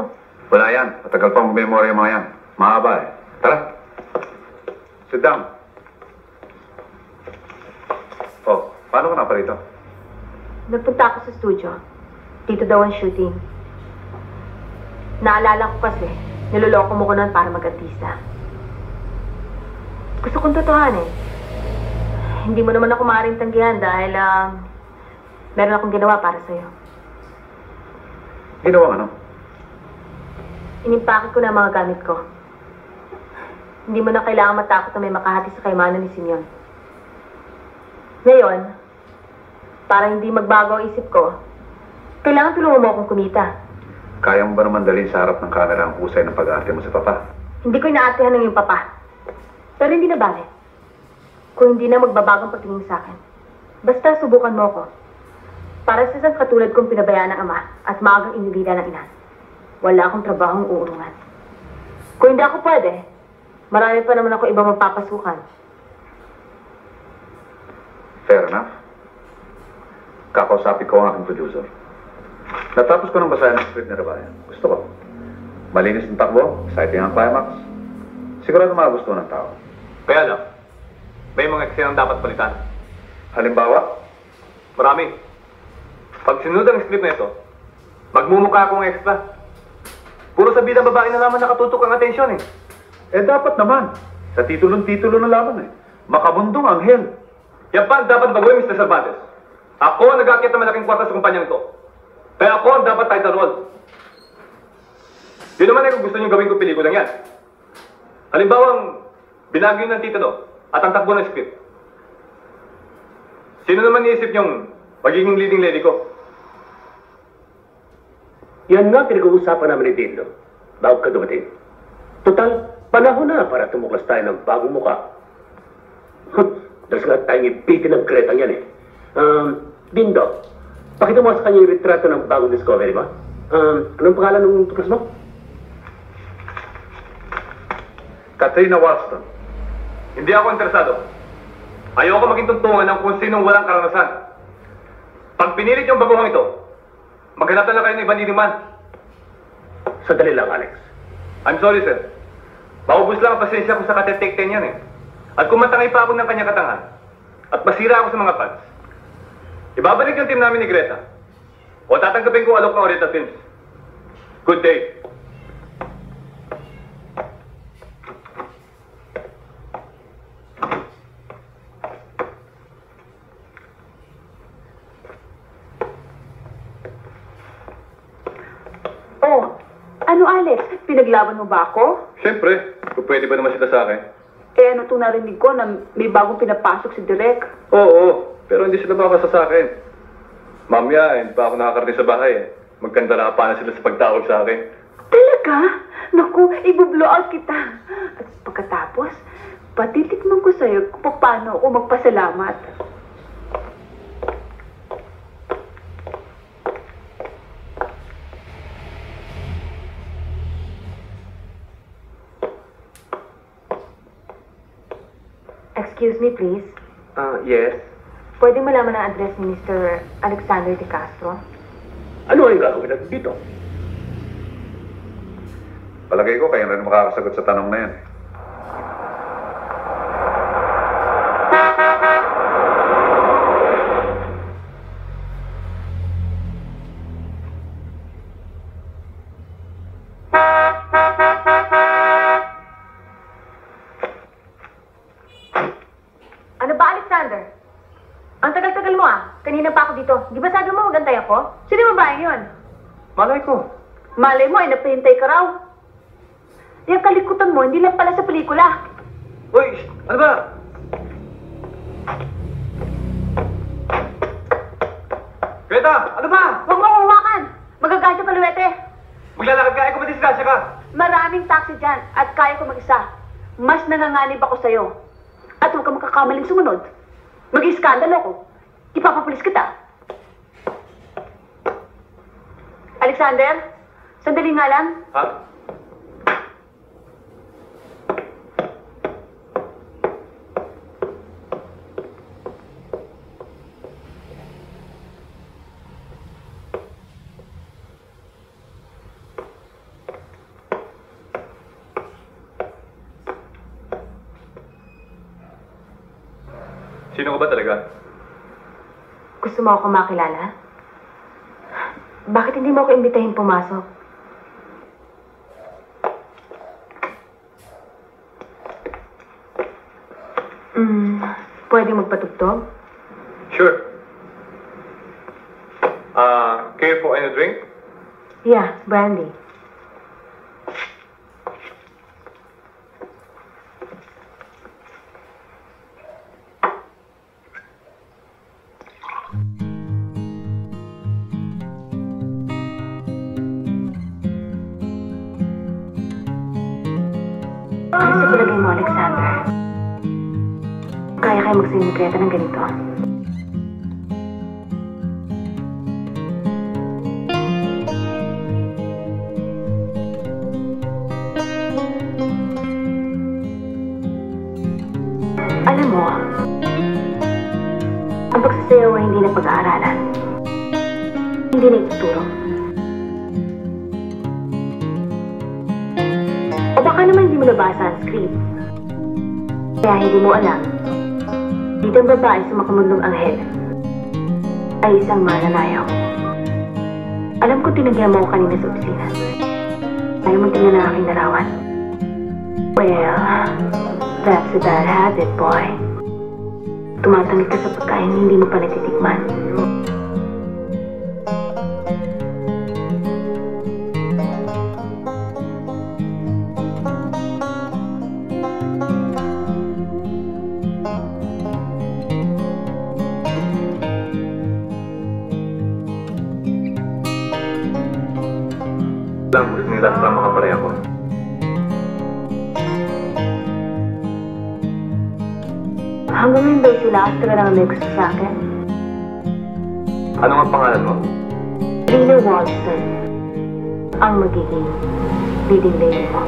Wala yan. Matagal pang memorya mga yan. Mahaba eh. Tara. Sit down. Oh, paano ka na pa rito? Nagpunta ako sa studio. Dito daw ang shooting. Naalala ko kasi, niloloko mo ko noon para mag-artista. Gusto kong totohanin. Hindi mo naman ako maaaring tanggihan dahil meron akong ginawa para sa'yo. Ginawa ano? Inimpake ko na ang mga gamit ko. Hindi mo na kailangan matakot na may makahati sa kayamanan ni Simeon. Ngayon, para hindi magbago ang isip ko, kailangan tulungan mo akong kumita. Kaya mo ba naman dalhin sa harap ng camera ang husay ng pag-aarte mo sa papa? Hindi ko inaatehan ng iyong papa. Pero hindi na bale. Kung hindi na magbabago ang pagtingin sa akin. Basta subukan mo ako. Para sa isang katulad kong pinabayaan ng ama at maagang inilida ng ina. Wala akong trabahong uurungan. Kung hindi ako pwede, marami pa naman ako iba mapapasukan. Fair enough. Kakausapin ko ang aking producer. Natapos ko ng basahin ang script ni Rabayan. Gusto ko. Malinis ang takbo, exciting ang climax. Sigurado magustuhan ng tao. Kaya lang, may mga eksenang dapat palitan. Halimbawa, Marami. Pag sinunod ang script na ito, magmumukha akong extra. Puro sa bidang babae na naman nakatutok ang atensyon dapat naman. Sa titulo na lamang Makabundong anghel. Yan pa ang dapat baguhin, Mr. Cervantes. Ako ang nag-aakyat ng malaking kwarta sa kumpanyang ito. Kaya ako ang dapat title role. Yun naman kung gusto niyong gawin ko pelikulang yan. Halimbawa, binagyo ng titulo at ang takbo ng script. Sino naman iisip niyong magiging leading lady ko? Yan nga pinag-uusapan namin ni Dindo bago ka dumating. Total, panahon na para tumuklas tayo ng bagong mukha. Dalas nga tayong ipitin ng kretang yan Dindo, pakita mo sa kanya yung retrato ng bagong discovery ba? Anong pangalan ng tuklas mo? Katrina Walston. Hindi ako interesado. Ayoko maging tuntungan ng kung sinong walang karanasan. Pag pinilit yung baguhang ito, maghanap na lang kayo ng ibang leading man. Sandali lang, Alex. I'm sorry, sir. Maubos lang ang pasensya ko sa katetek 10 yan At kung matangay pa ako ng kanyang katangan, at masira ako sa mga fans, ibabalik yung team namin ni Greta. O tatanggapin ko alok ng Oriental Films. Good day. Oh, ano Alex? Pinaglaban mo ba ako? Siyempre, kung pwede ba naman sila sa akin? Eh ano itong narinig ko na may bagong pinapasok si Direk? Oo, pero hindi sila makakasa sa akin. Mamaya, hindi pa ako nakakarating sa bahay Magkanda na pa na sila sa pagtawag sa akin. Talaga? Naku, ibublow out kita. At pagkatapos, patitikman ko sa'yo kung paano ako magpasalamat. Excuse me, please. Yes. Pwede malaman ang address ni Mr. Alexander De Castro? Ano ang gagawin natin dito? Palagay ko kayo rin makakasagot sa tanong na yan. Ano ba, Alexander? Ang tagal-tagal mo Kanina pa ako dito. Di ba sabi mo magantay ako? Sino ba yun? Malay ko. Malay mo ay napahintay ka raw. Yung kalikutan mo, hindi lang pala sa pelikula. Uy, ano ba? Greta, ano ba? Huwag mo hawakan! Magagadya paluwete. Maglalakad ka, kung madisgrasya ka. Maraming taxi dyan at kaya ko mag-isa. Mas nanganganib ako sa'yo. At huwag ka makakamaling sumunod. Mag-iskandalo ko. Ipapapulis kita. Alexander, sandali nga lang. Ha? Sino ka ba talaga? Gusto mo ako makilala? Bakit hindi mo ako imbitahin pumasok? Pwede magpatugtog? Sure. Care for any drink? Yeah, brandy. Ano sa palagay mo, Alexander? Kaya kayo magsinigreto ng ganito? pagsasayaw ay hindi na pag-aaralan. Hindi na ituturo. O baka naman hindi mo nabasa ang script. Kaya hindi mo alam. Dito ang babae sa makamundong anghel ay isang mananayaw. Alam ko tinagyan mo ako kanina sa opisina. Ayaw mo tingnan ang aking larawan. Well, that's a bad habit, boy. Tumatangit ka sa pagkain hindi mo pa natitikman. Lang, gusto nila sa makaparay ako. Hanggang ngayon ba sila after lang may gusto sa akin? Ano ang pangalan mo? Rina Walston ang magiging leading lady mo.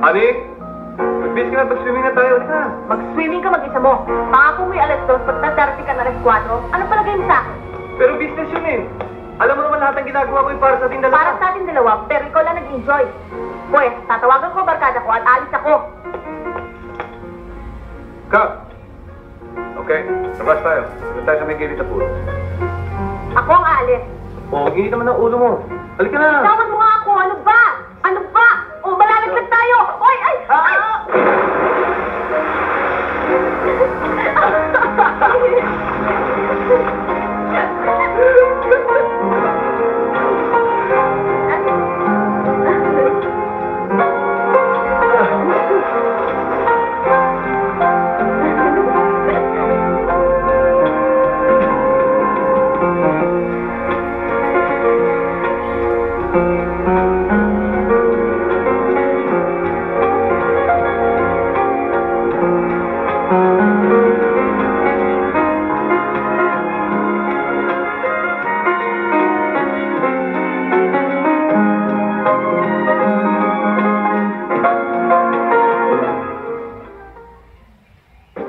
Honey, magbis ka na, pag-swimming na tayo. Halika na. Mag-swimming ka mag-isa mo. Pangako mo yung alas 2, pag nag-30 ka na alas 4, ano palagay mo sa akin? Pero business yun eh. Alam mo naman lahat ng ginagawa ko yung para sa ating dalawa. Para sa ating dalawa, pero ikaw lang nag-enjoy. Pues, tatawagan ko ang barkada ko at alis ako. Kap! Okay, labas tayo. Doon tayo sa may gilid sa pulo. Ako ang aalis. Oh, init naman ang ulo mo. Halika na. Tawag mo nga ako, ano ba? Ano ba? O, malalaglag tayo! Oy, ay! Ay!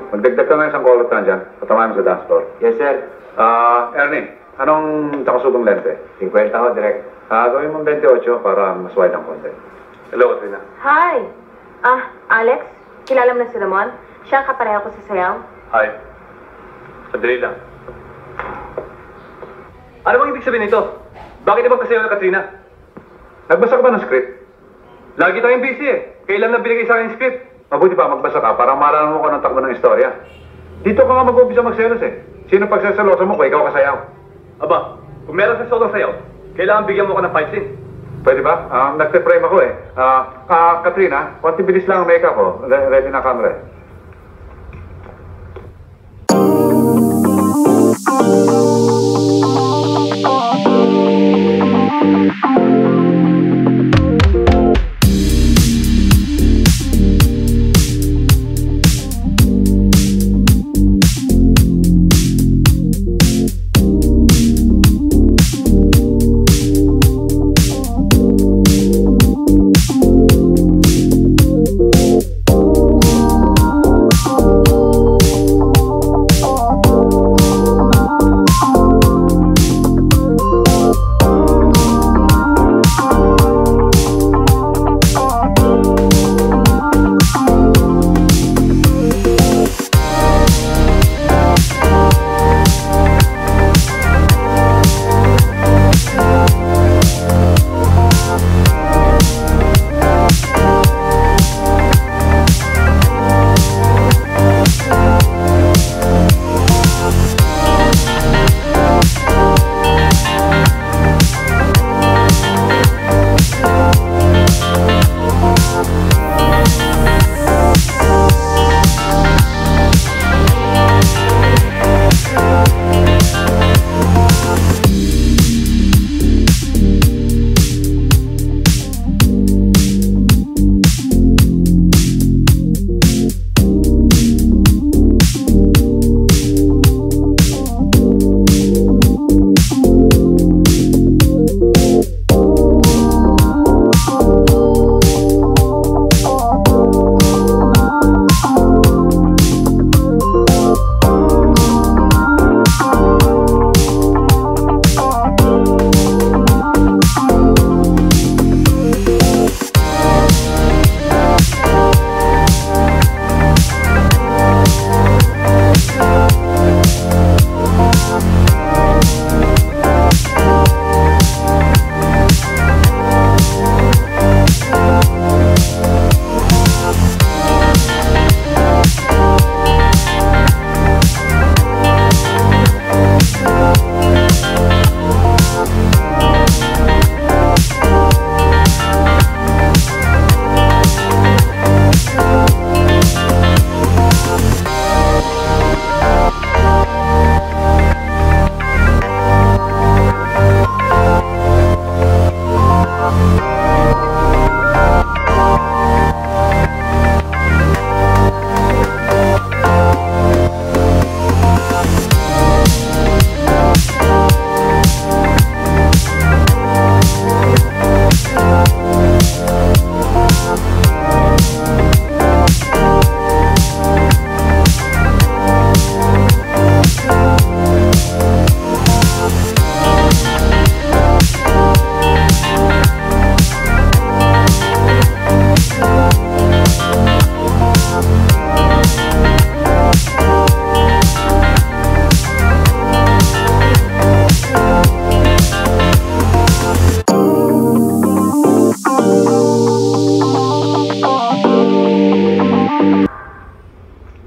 Magdagdag ka nga isang kolot na dyan. Patamahan mo sa dance floor. Yes, sir. Ernie, anong takasubong lente? 50 ako, direct. Gawin mo 28 para mas wide ang konti. Hello, Katrina. Hi! Alex? Kilala mo na si Ramon? Siya ang kapareho ko sa sayaw? Hi. Sandali lang. Ano bang ibig sabihin nito? Bakit ibang kasayaw na Katrina? Nagbasa ka ba ng script? Lagi tayong busy eh. Kailan na binigay sa akin yung script? Mabuti pa, magbasa ka para malaman mo kung anong takbo ng istorya. Dito ka nga mag-umpisa magselos eh. Sino pagsasalosa mo kung ikaw kasayaw? Aba, kung meron sa solo sayaw, kailangan bigyan mo ko ng fight scene. Pwede ba? Nagpe-frame ako eh. Katrina, konti bilis lang ang makeup ko. Ready na camera eh.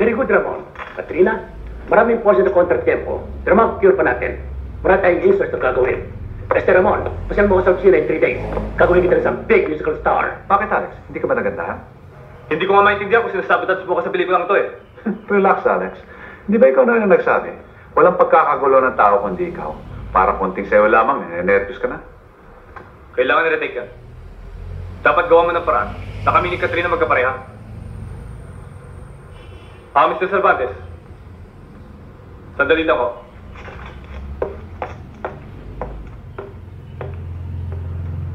Very good, Ramon. Katrina, maraming portion na kontratiempo. Pero mag-cure pa natin. Marami tayong inserts na gagawin. Ramon, pasyal mo ko sa opisina in 3 days. Gagawin kita ng isang big musical star. Bakit, Alex? Hindi ka ba nagandahan? Hindi ko nga maintindihan kung sinasabotage mo ka sa pelikulang to eh. Relax, Alex. Hindi ba ikaw na rin ang nagsabi? Walang pagkakagulo ng tao kundi ikaw. Para konting sayo lamang, nervous ka na. Kailangan na-retake yan. Dapat gawa mo ng paraan na kami ni Katrina magkapareha. Mr. Cervantes. Sandali lang ako.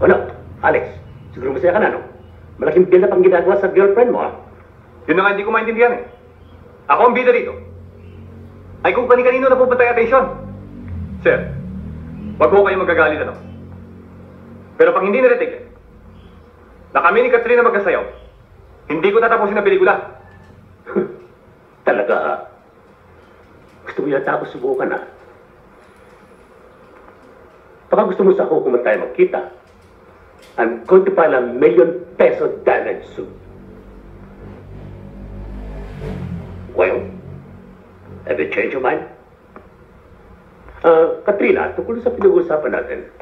Ano? Alex, siguro masaya ka na, no? Malaking build-up ang ginagawa sa girlfriend mo, ah. Yun na nga hindi ko maintindihan eh. Ako ang bida dito. Ay kung kani-kanino na pupunta yung atensyon. Sir, wag ko kayo magagalit ano. Pero pag hindi na-retake na kami ni Katrina magkasayaw, hindi ko tatapusin ang pelikula. Talaga, ha? Gusto mo yata ako subukan, ha? Baka gusto mo sa ako kung tayo magkita. I'm going to file a ₱1 million damage suit. Well, have you changed your mind? Katrina, tungkol sa pinag-uusapan natin.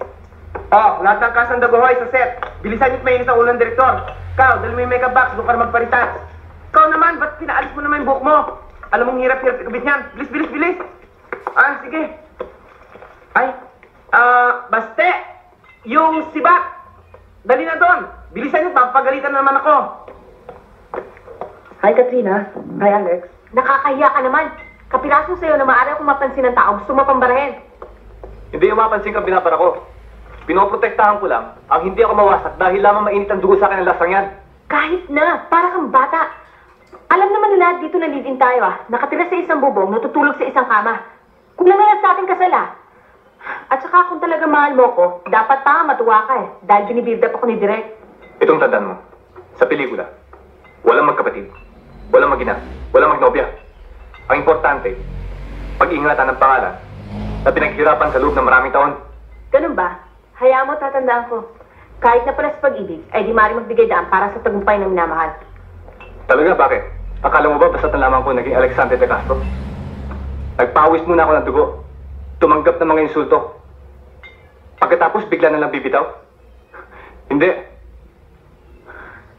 Lahat ng kasandagohoy sa set. Bilisan niyo't mainit ang ulo ng direktor. Kau, dali mo yung makeup box, doon ka na magparitas. Ikaw naman, ba't pinaalis mo naman yung buhok mo? Alam mong hirap-hirap ikabit niyan. Bilis! Sige. Baste! Yung sibak! Dali na doon! Bilisan niyo, papagalitan naman ako. Hi, Katrina. Hi, Alex. Nakakahiya ka naman. Kapiraso sa'yo na maaari akong mapansin ng tao, gusto mo pambarahin. Hindi yung mapansin kang binabara ko. Pinoprotektahan ko lang ang hindi ako mawasak dahil lamang mainit ang dugo sa akin ng lasang yan. Kahit na, para kang bata. Alam naman nila dito na live-in tayo Nakatira sa isang bubong, natutulog sa isang kama. Kung lang sa ating kasala. At saka kung talaga mahal mo ko, dapat pa matuwa ka dahil binibuild up ako ni Direk. Itong tandaan mo, sa pelikula, walang magkapatid, walang magina, walang magnobya. Ang importante, pag-ingatan ng pangalan na pinaghirapan sa loob ng maraming taon. Ganun ba? Hayaan mo, tatandaan ko. Kahit na pala sa pag-ibig, ay di maaaring magbigay daan para sa tagumpay ng minamahal. Talaga, bakit? Akala mo ba basta nalaman ko naging Alexander de Castro? Nagpawis muna ako ng dugo. Tumanggap ng mga insulto. Pagkatapos, bigla na lang bibitaw? Hindi.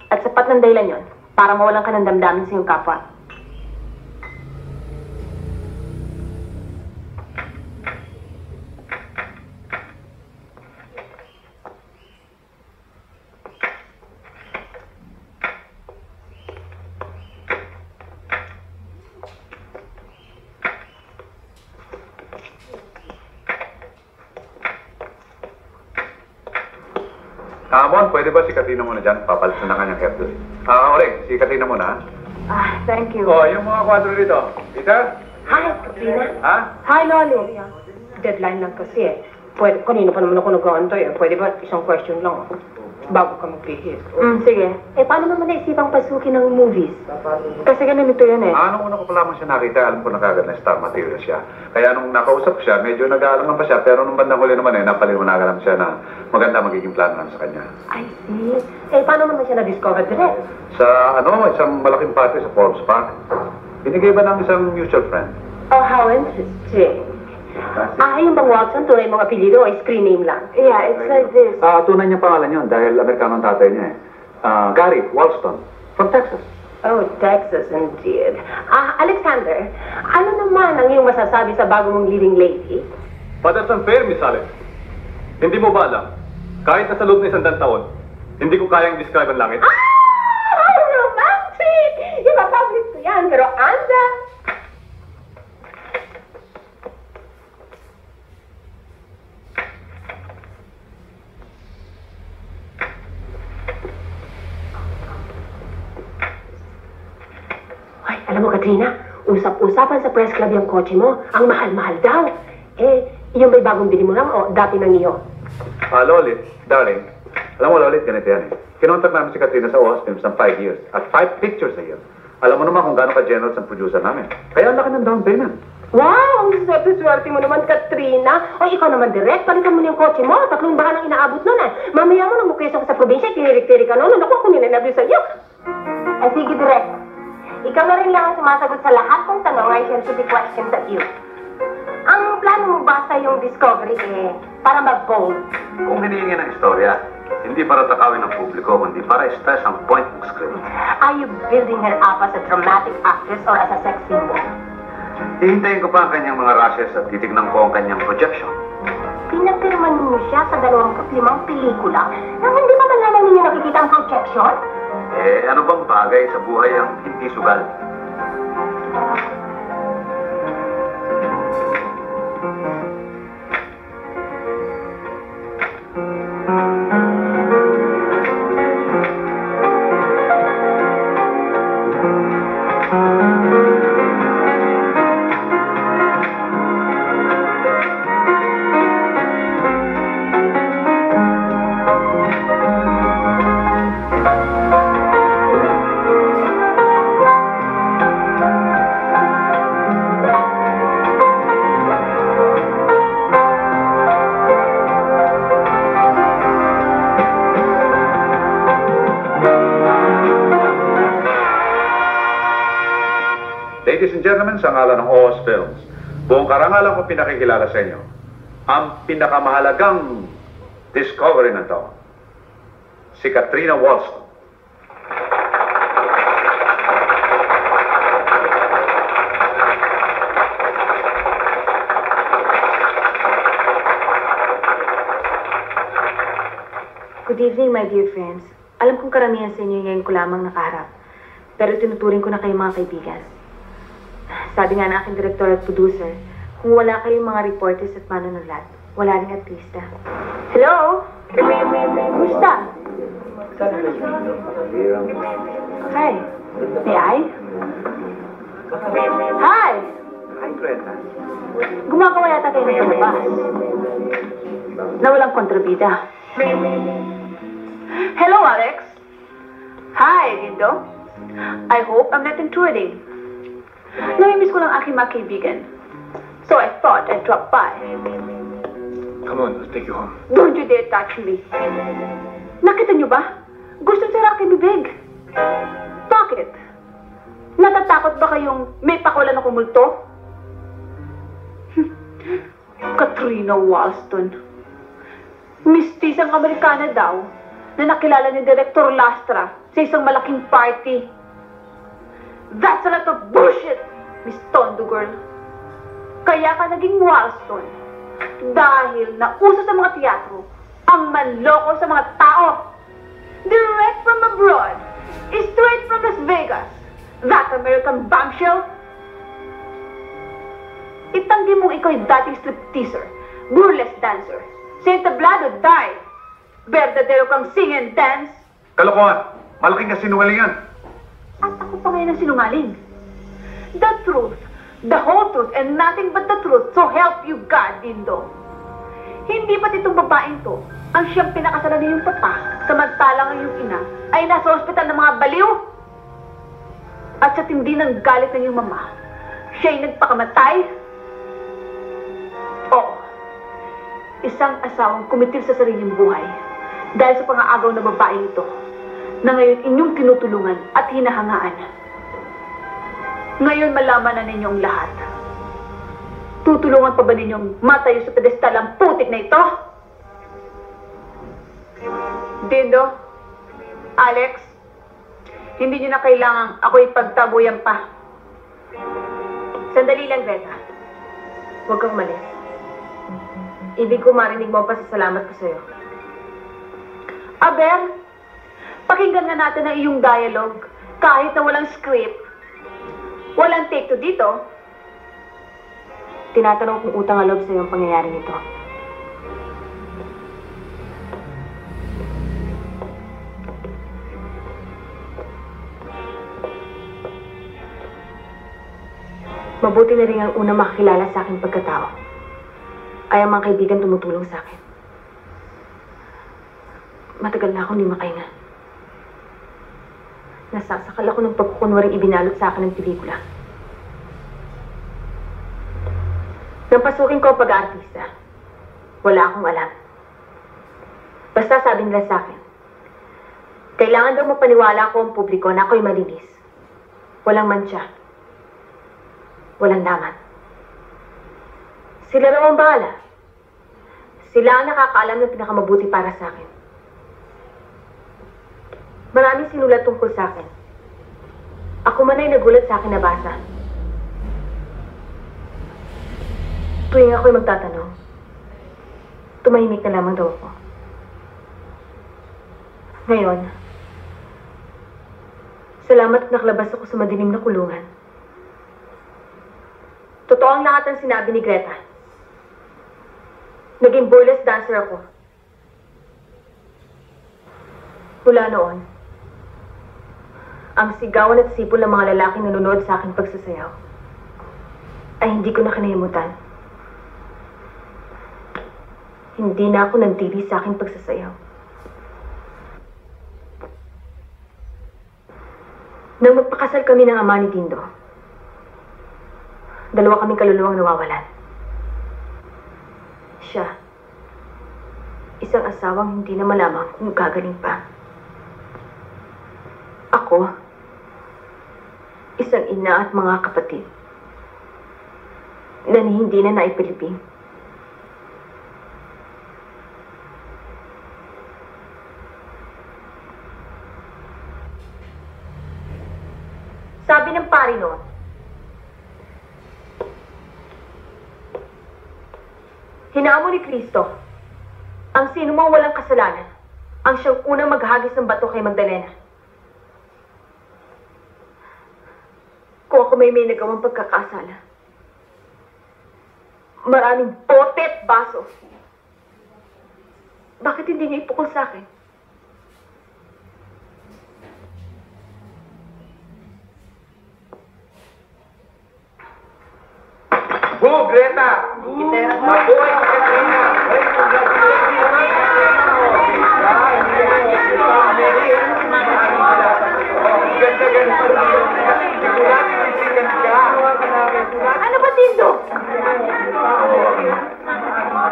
At sapat ng dahilan yon para mawalan ka ng damdamin sa iyong kapwa. Mon, pwede ba si Katrina muna dyan? Papalitan na kanyang hairdo. Oreng, si Katrina muna. Thank you. Yung mga kwadro dito. Peter? Hi, Katrina. Ha? Hi, Loli. Deadline lang kasi Pwede, kanina pa naman ako nag-aantay. Pwede ba isang question lang bago ka mag-pihit? Sige. Paano naman naisipang pasukin ng movies? Kasi ganito yun Nung una ko pa lamang siya nakita, alam ko na kagad na star material siya. Kaya nung nakausap siya, medyo nag-aalangan pa siya, pero nung bandang huli naman napaliwanagan naman siya na maganda magiging plano lang sa kanya. I see. Paano naman siya na-discover direct? Sa isang malaking party sa Forbes Park. Binigay ba ng isang mutual friend? Oh, how interesting. Yung bang Watson, tunay mong apelido o screen name lang? Yeah, it's like this. Tunay niya pangalan yun dahil Amerikano ang tatay niya Gary Walston, from Texas. Oh, Texas indeed. Alexander, ano naman ang iyong masasabi sa bago mong leading lady? But that's unfair, Miss Alex. Hindi mo ba alam? Kahit na sa loob ng 100 taon, hindi ko kayang describe ang langit. How romantic! Ipapublish ko yan, pero anda! Alam mo, Katrina, usap-usapan sa press club yung kotse mo. Ang mahal-mahal daw. Yung may bagong bili mo lang o dati ng iyo? Lolit, darling. Alam mo, Lolit, ganito yan Kinontak namin si Katrina sa OAS Films ng 5 years at 5 pictures a year. Alam mo naman kung gaano ka-generous ang producer namin. Kaya ang laki ng down payment. Wow! Ang swerte-swerte mo naman, Katrina. O, ikaw naman direct. Palitan mo na yung kotse mo. 3 bahan ang inaabot nun Mamaya mo nang mukweso ka sa probinsya, tinirik-tirik ka nun. Ako, ako nilalabyo sa iyo. Sige, direct. Ikaw na rin lang ang sumasagot sa lahat ng tanong I shall shoot the questions at you. Ang plano mo ba sa yung discovery para mag-bold? Kung hinihingi ng istorya, hindi para takawin ng publiko, kundi para stress ang point ng script. Are you building her up as a dramatic actress or as a sex symbol? Hihintayin ko pa ang kanyang mga rushes at titignan ko ang kanyang projection. Pinapirman mo siya sa 25 pelikula na hindi ba man naman ninyo nakikita ang projection? Ano bang bagay sa buhay ang hindi sugal? Ladies and gentlemen, sa ngalan ng OOS Films, buong karangalan ko pinakikilala sa inyo ang pinakamahalagang discovery ng taon, si Katrina Wollstone. Good evening, my dear friends. Alam kong karamihan sa inyo ngayon ko lamang nakaharap. Pero tinuturing ko na kayong mga kaibigan. Sabi nga ng aking director at producer, kung wala kayong mga reporters at manunulat, wala ring artista. Hello? Kumusta? Hi. May I? Hi! Hi, Greta. Gumagawa yata kayo ng palabas. Na walang kontrabida. Hello, Alex. Hi, Lindo. I hope I'm not intruding. Namimiss ko lang aking mga kaibigan. So I thought I'd drop by. Come on, I'll take you home. Don't you dare touch me. Nakita niyo ba? Gusto sira aking bibig. Bakit? Natatakot ba kayong may pakulan ako multo? Katrina Wollstone. Mistisang Amerikana daw na nakilala ni Director Lastra sa isang malaking party. That's a lot of bullshit, Miss Tondo Girl. Kaya ka naging Wollstone dahil nauso sa mga teatro ang manloko sa mga tao. Direct from abroad, straight from Las Vegas. That American bombshell. Itanggi mong ikaw ay dating stripteaser, burlesque dancer, sa entablado die. Berdadero kang sing and dance. Kalokohan! Malaking kasinungalingan! At ako pa ngayon ang sinungaling. The truth, the whole truth, and nothing but the truth, so help you God, Dindo. Hindi ba't itong babaeng to ang siyang pinakasalan niyong papa, samantalang ang iyong ina ay nasa ospital ng mga baliw? At sa tindi ng galit ng iyong mama, siya'y nagpakamatay? Oo. Isang asawang kumitil sa sariling buhay dahil sa pang-aagaw na babaeng ito na ngayon inyong tinutulungan at hinahangaan. Ngayon malaman na ninyong lahat. Tutulungan pa ba ninyong matayo sa pedestal ang putik na ito? Dindo, Alex, hindi nyo na kailangang ako ipagtabuyan pa. Sandali lang, Greta. Huwag kang malis. Ibig ko marinig mo pa sa salamat ko sa'yo. Aber, pakinggan nga natin ang iyong dialogue kahit na walang script. Walang take to dito. Tinatanong kung utang ang loob sa'yo ang pangyayari nito. Mabuti na rin ang una makakilala sa aking pagkatao ay ang mga kaibigan tumutulong sa akin. Matagal na akong di makahinga. Nasasakal ako ng pagkukunwaring ibinalot sa akin ng pelikula. Nang pasukin ko ang pag-aartista, wala akong alam. Basta sabi nila sa akin, kailangan daw mapaniwala ko ang publiko na ako'y malinis. Walang mantsa. Walang daman. Sila raw ang bahala. Sila ang nakakaalam ng pinakamabuti para sa akin. Maraming sinulat tungkol sa akin. Ako man ay nagulat sa akin na basa. Tuwing ako'y magtatanong, tumahimik na lamang daw ako. Ngayon, salamat at nakalabas ako sa madilim na kulungan. Totoo ang lahat ng sinabi ni Greta. Naging burlesque dancer ako. Mula noon, ang sigawan at sipol ng mga lalaking nanonood sa akin pagsasayaw ay hindi ko na kinalimutan. Hindi na ako nagtili sa aking pagsasayaw. Nang magpakasal kami ng ama ni Dindo, dalawa kaming kaluluwang nawawalan. Siya, isang asawang hindi na malamang kung gagaling pa. Ako, isang ina at mga kapatid na hindi na naipilibing. Sabi ng pari noon, hinamo ni Kristo ang sinumang walang kasalanan ang siyang unang maghagis ng bato kay Magdalena. Kung ako may nagawang pagkakasala, maraming bote at baso, bakit hindi niya ipukol sa akin? Go, Greta! Mabuhay ka, Katrina! Ay, Ano ba, Dindo?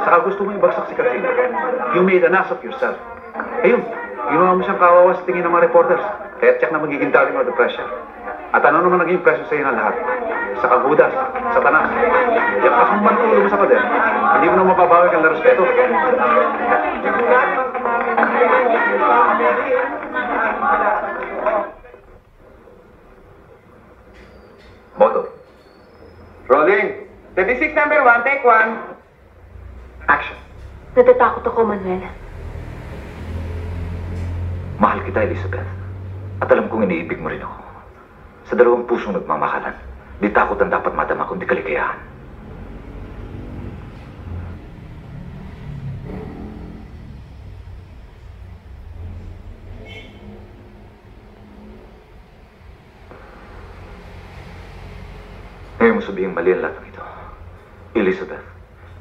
Saka gusto mo ibagsak si Katrina. You made an ass of yourself. Ayun, ginawa mo siyang kawawa sa tingin ng mga reporters. Kaya tiyak na magiging darling of the pressure. At ano naman naging presyo sa iyo ng lahat? Sa kagudas, sa tanas. Yung kasumban ulo mo sa pader, hindi mo na mababawi kang respeto. Moto. Rolling. 36 number 1, take 1. Action. Natatakot ako, Manuel. Mahal kita, Elizabeth. At alam kong iniibig mo rin ako. Sa dalawang pusong nagmamahalan, di takot ang dapat madama kundi kaligayahan. Ngayon mo sabihin mali ang lahat ng ito. Elizabeth,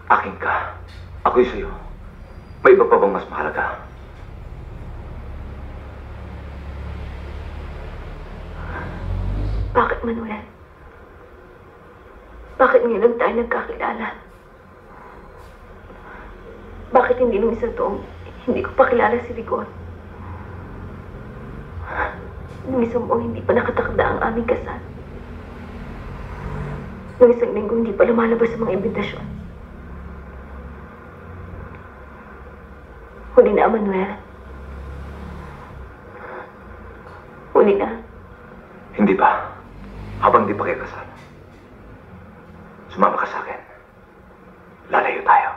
akin ka. Ako'y sa'yo. May iba pa bang mas mahalaga? Bakit, Manuel? Bakit ngayon lang tayo nagkakilala? Bakit hindi nung isang taong hindi ko pa kilala si Rigon? Nung isang buong hindi pa nakatakda ang aming kasal. Nung isang linggo hindi pa lumalabas ang mga imbitasyon. Huli na, Manuel. Huli na. Hindi ba? Habang di pa kayo kasal, sumama ka sa akin. Lalayo tayo.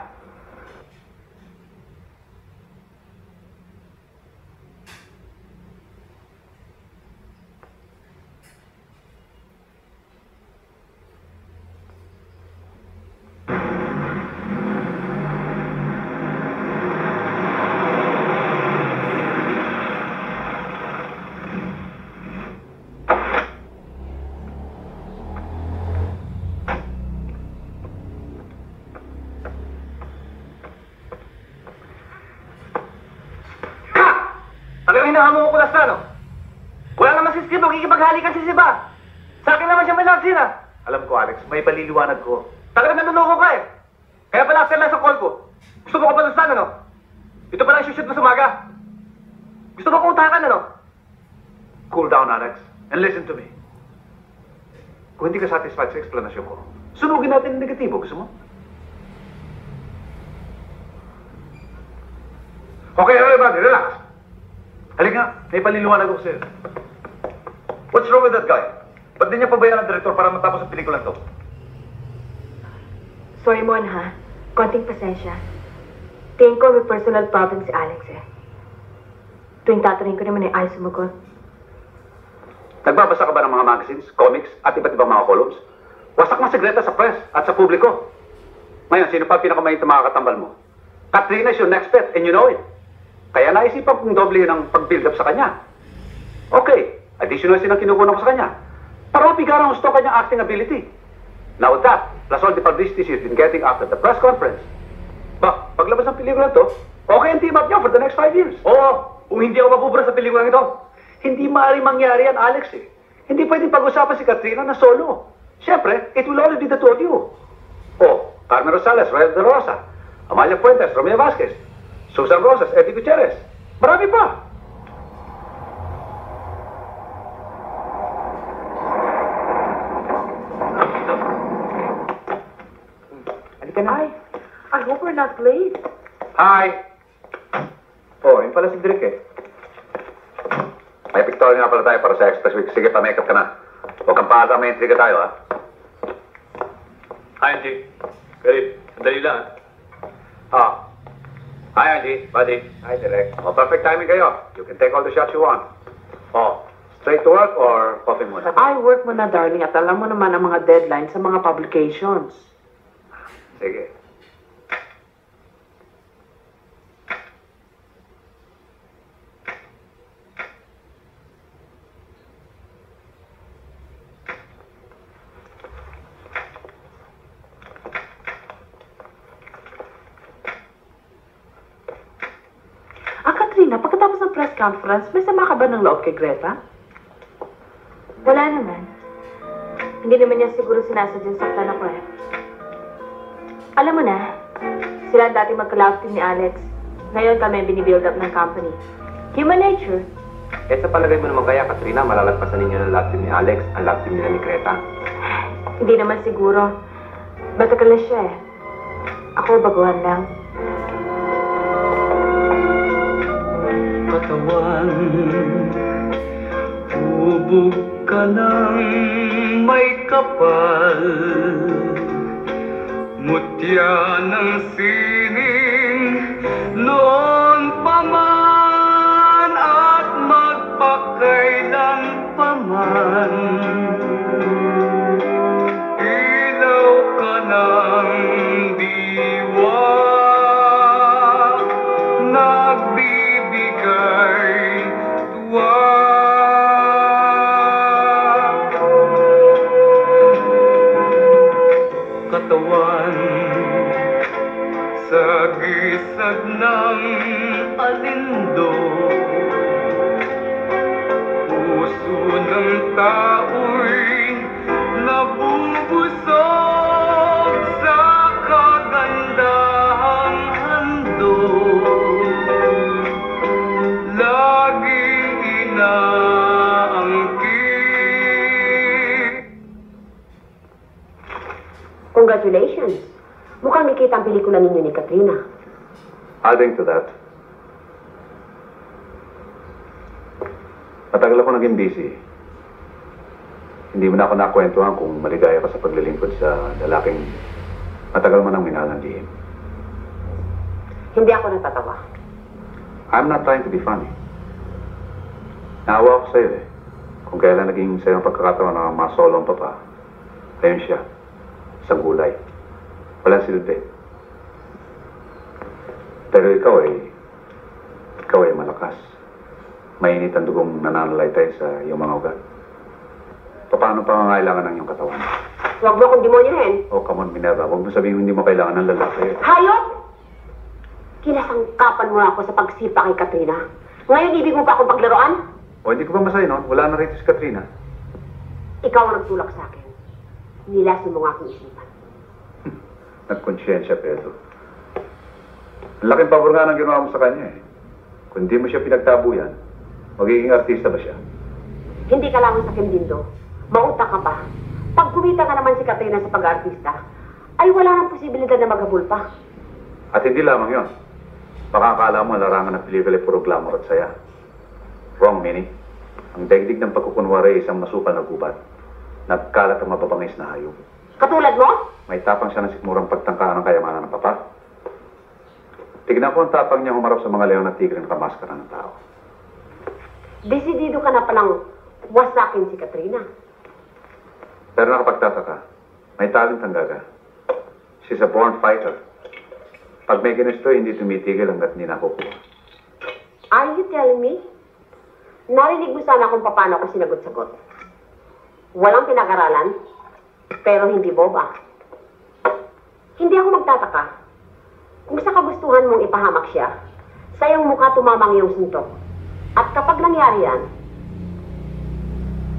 Hinahamon ko na no? Wala naman si Steve, makikipaghalikan si Siba. Sa akin naman siya may nagsina. Alam ko, Alex, may paliliwanag ko. Talagang nanuloko ka eh. Kaya pala lang sa call ko. Gusto mo ka palusan, ano? Ito pala ang shoot mo sa umaga. Gusto mo kong utakan, ano? Cool down, Alex, and listen to me. Kung hindi ka satisfied sa explanation ko, sunugin natin yung negatibo. Gusto mo? Okay, everybody, relax. Halika, may paliliwanag ako sa'yo. What's wrong with that guy? Ba't di niya pabayaan ang direktor para matapos ang pelikulang to? Sorry, Mon, ha? Konting pasensya. Tingin ko may personal problem si Alex, eh. Tuwing tatanungin ko naman ay sumagot. Nagbabasa ka ba ng mga magazines, comics, at iba't ibang mga columns? Wasak ng segreta sa press at sa publiko. Ngayon, sino pa pinakamainit mga katambal mo? Katrina is your next pet, and you know it. Kaya naisipan kong doble yun ang pag-build up sa kanya. Okay, additional sin ang kinukuha ko sa kanya. Para mapigaran gusto kanyang acting ability. Now that, plus all the publicity she's been getting after the press conference. Ba, paglabas ng pelikula to, okay ang team up niya for the next 5 years. Oo, kung hindi ako mabubura sa pelikulang ito. Hindi maaaring mangyari yan, Alex, eh. Hindi pwedeng pag-usapan si Katrina na solo. Siyempre, it will always be the two of you. Oh, Carmen Rosales, Royal de Rosa, Amalia Fuentes, Romeo Vasquez, Susan Rosas, Eddie Gutierrez. Marami pa. Halika na. I hope we're not late. Hi! Oh, yun pala si Drake, eh. May pictorial nga pala tayo para sa Express Week. Sige, pa-makeup ka na. Huwag kang paata, may intriga tayo, ha? Hi, Angie. Karib, sandali lang. Ah. Hi, Angie. Buddy. Hi, Direk. Oh, perfect timing kayo. You can take all the shots you want. Oh, straight to work or coffee muna? Ay, work mo na, darling. At alam mo naman ang mga deadlines sa mga publications. Sige. Katrina, pagkatapos ng press conference, may sama ka ba ng loob kay Greta? Wala naman. Hindi naman niya siguro sinasadyang saktan ako, eh. Alam mo na, sila dati magka-love team ni Alex. Ngayon kami binibuild up ng company. Human nature. Eh, sa palagay mo naman kaya, Katrina, malalagpasan ninyo ng love team ni Alex, ang love team nila ni Greta? Hindi naman siguro. Matagal na siya, eh. Ako, baguhan lang. Katawan, hubog ka ng may kapal, mutya ng sining noon pa man at magpakailan pa man. Ilaw ka ng diwa, nagbibigay tuwa. Katawan sa gisag ng alindo, puso ng tao'y nabubusog sa kagandahang handog. Laging inaangkin. Congratulations! Mukhang nakita ang pelikula ninyo ni Katrina. Adding to that, matagal ako naging busy. Hindi mo na ako nakwentuhan kung maligaya ka sa paglilingkod sa lalaking matagal mo nang minahal ng lihim. Hindi ako natatawa. I'm not trying to be funny. Naawa ako sa'yo, eh. Kung kailan naging sa'yo ang pagkakataon ng mga solong papa, ayun siya, sa gulay. Walang silbi. Pero ikaw ay malakas. Mainit ang dugong nananalaytay sa iyong mga ugat. Paano pa ngangailangan ng iyong katawan? Huwag mo akong demonyohin. Oh, come on, Minerva. Huwag mo sabihin hindi mo kailangan ng lalaki. Hayop! Kinasangkapan mo ako sa pagsipa kay Katrina. Ngayon, ibig mo pa akong paglaruan? O, hindi ko ba masaya nun? Wala na rito si Katrina. Ikaw ang nagtulak sa akin. Nilasin mo nga aking isipan. Nagkonsyensya, Pedro. Ang laking pabor nga ng ginawa mo sa kanya, eh. Kung hindi mo siya pinagtabuyan, magiging artista ba siya? Hindi ka lamang sa Dindo. Mauta ka pa. Pag kumita ka naman si Katrina sa pag-artista, ay wala nang posibilidad na maghabol pa. At hindi lamang yon. Baka akala mo larangan ng pelikula puro glamour at saya. Wrong, Minnie. Ang daigdig ng pagkukunwari ay isang masukal na gubat. Nagkalat ang mababangis na hayop. Katulad mo? May tapang siya ng sikmurang pagtangkaan ng kayamanan ng papa. Tignan ko ang tapang niya humarap sa mga leon at tigre na kamaskara ng tao. Desidido ka na palang wasakin si Katrina. Pero nakapagtataka, may talent ang gaga. She's a born fighter. Pag may ginusto, hindi tumitigil hanggat hindi nakukuha. Are you telling me? Narinig mo sana kung paano ako sinagot-sagot. Walang pinag-aralan, pero hindi boba. Hindi ako magtataka. Kung sa kagustuhan mong ipahamak siya, sa iyong mukha tumamang iyong suntok. At kapag nangyari yan,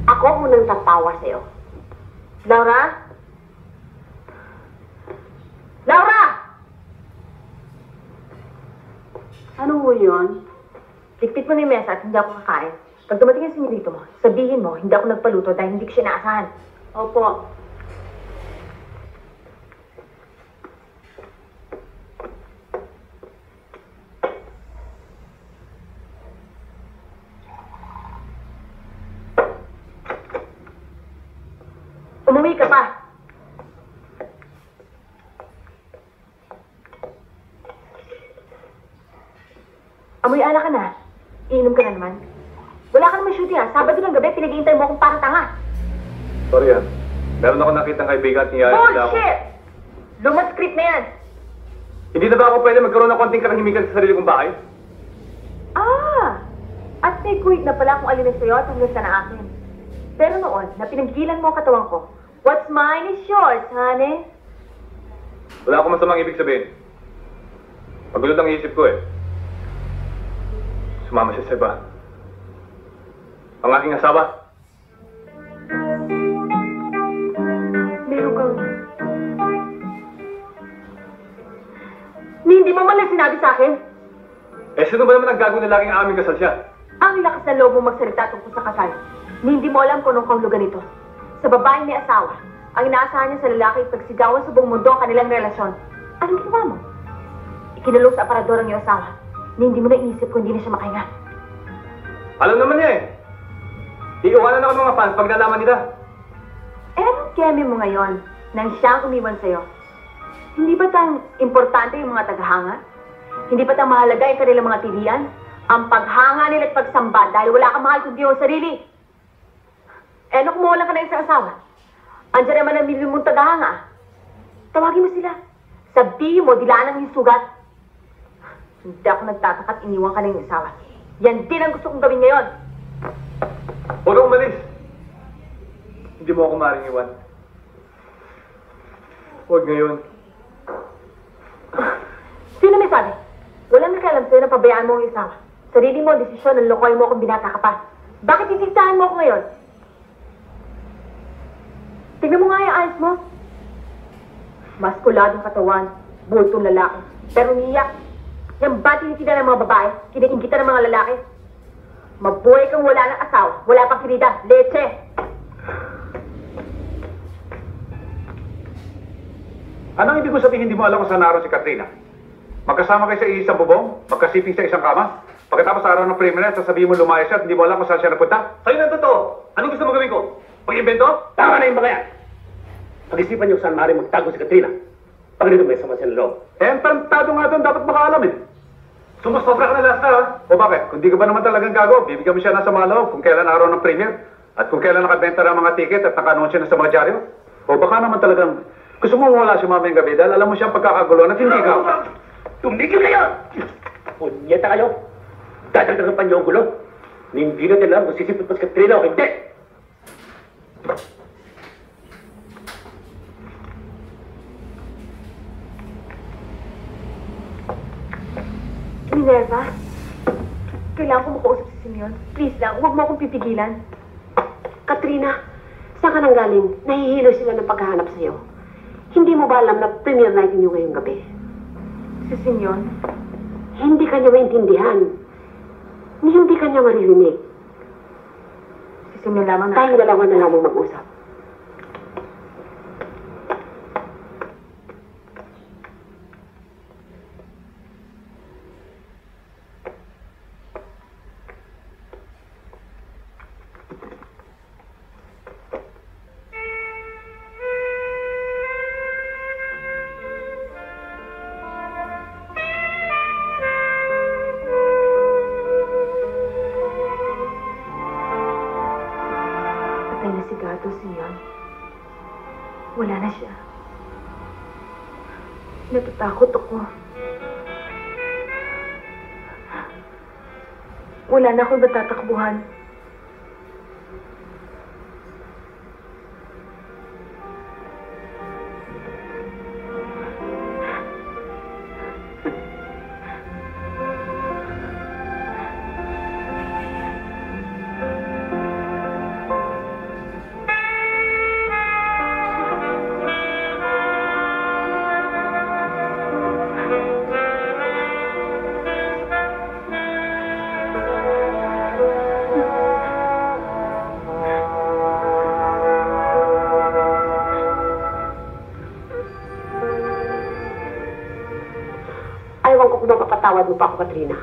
ako munang tatawa sa iyo. Laura? Laura! Ano ho yun? Ligpit mo na yung mesa at hindi ako kakain. Pag dumating ang sinilito mo, sabihin mo, hindi ako nagpaluto dahil hindi ko siya inaasahan. Opo. Umuwi ka pa! Amoy ala ka na. Iinom ka na naman. Wala ka naman shooting ah. Sabado ng gabi, pinag-iintay mo akong parang tanga. Sorry yan. Meron ako nakitang kaibigan at niyaya nila ako. Bullshit! Lumang script na yan. Hindi na ba ako pwede magkaroon ng konting karahimikan sa sarili kong bahay? Ah! At may kuwit na pala kung alin na sa'yo at hanggang sa na akin. Pero noon, na pinagilan mo ang katawan ko, what's mine is yours, honey. Wala akong masamang ibig sabihin. Magulo ang isip ko eh. Sumama siya sa iba. Ang aking asawa. Meron kang... Hindi mo man lang sinabi sa akin. Eh, sino ba naman ang gagawin na laging aming kasal siya? Ang lakas na loob mo magsalita tungkol sa kasal. Hindi mo alam kung anong kahulugan nito. Sa babaeng may asawa, ang inaasahan niya sa lalaki ay pagsigawan sa buong mundo ang kanilang relasyon. Anong ginawa mo? Ikinulong sa aparador ang iyong asawa. Hindi mo na inisip kung hindi na siya makahinga. Alam naman niya eh. Iiwanan ako ng mga fans pag nalaman nila. Eh, anong keme mo ngayon nang siya ang umiwan sa'yo? Hindi ba tang importante yung mga tagahanga? Hindi ba tang mahalaga yung kanilang mga tilian? Ang paghanga nila at pagsamba dahil wala kang mahal kundi yung sarili. Eh, ano kung mawalan ka na isang asawa? Andiyan naman ang milyon mong tagahanga. Tawagin mo sila. Sabihin mo, dilaan ang yung sugat. Hindi ako nagtataka at iniwan ka na yung asawa. Yan din ang gusto kong gawin ngayon. Huwag kang umalis. Hindi mo ako maaaring iwan. Huwag ngayon. Sino may sabi? Walang nakialam sa'yo na pabayaan mo ang asawa. Sarili mo, desisyon, ang lokoy mo kung binata ka pa. Bakit itigtahan mo ako ngayon? Tingnan mo nga yung eyes mo. Maskuladong katawan, bultong lalaki. Pero niyak, yung ba tinitida ng mga babae, kiniinggitan ng mga lalaki. Mabuhay kang wala ng asawa, wala pang kinita, leche. Anong ibig ko sabihin hindi mo alam kung saan naroon si Katrina? Magkasama kayo sa isang bubong? Magkasiping sa isang kama? Pagkatapos sa araw ng premiere, sasabihin mo lumayas siya at hindi mo alam kung saan siya napunta? Sa'yo na totoo. Anong gusto mo gawin ko? Pag-invento? Tama na yung mga yan. Pag-isipan niyo saan maaaring magtago si Katrina. Pag nito may sama siya ng loob. Eh, ang tarantado nga doon, dapat makaalam eh. Sumusobra ka na last na, ha? O bakit? Kung di ka ba naman talagang gago, bibigyan mo siya nasa mga loob kung kailan araw ng premiere at kung kailan nakabenta ng mga ticket at naka-anunsyo na sa mga dyaryo. O baka naman talagang gusto mo mawala si mamayang gabi dahil alam mo siyang pagkakagulo at hindi ka. Tumigil kayo! Punyeta kayo! Dadagdagan pa niyo ang gulo. Hindi natin alam kung sisipot pa si Katrina o hindi. Minerva, kailangan ko makausap si Simeon. Please lang, huwag mo akong pipigilan. Katrina, saan ka nang galing? Nahihilo sila ng paghahanap sa'yo. Hindi mo ba alam na premiere night niyo ngayong gabi? Si Simeon? Hindi ka niya maintindihan. Hindi ka niya maririnig. Si Simeon lamang na... Tayong dalawa na lamang mag-usap. Simeon. Wala na siya. Natatakot ako. Wala na akong matatakbuhan. Ayaw ko kung mapapatawad mo pa ako, Katrina.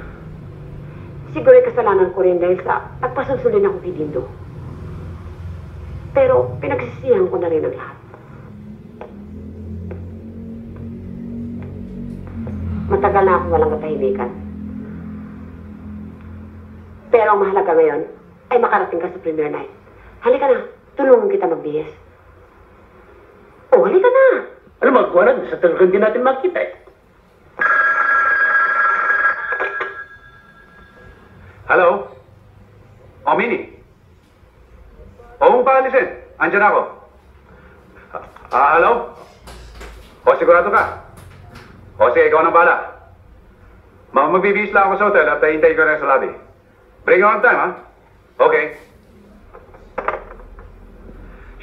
Siguro ay kasalanan ko rin dahil sa nagpasusulin ako kay Dindo. Pero pinagsisihan ko na rin ang lahat. Matagal na akong walang katahimikan. Pero ang mahalaga ngayon ay makarating ka sa premiere night. Halika na, tulungan kita magbihis. Oh, halika na! Ano magkuha na? Sa talagang din natin makita eh. Hello? O, Minnie? O, paalisin. Andiyan ako. Hello? O, sigurado ka? O, sige, ikaw nang bala. Magbibihis lang ako sa hotel at hintayin ko na sa lobby. Bring it on time, ha? Okay.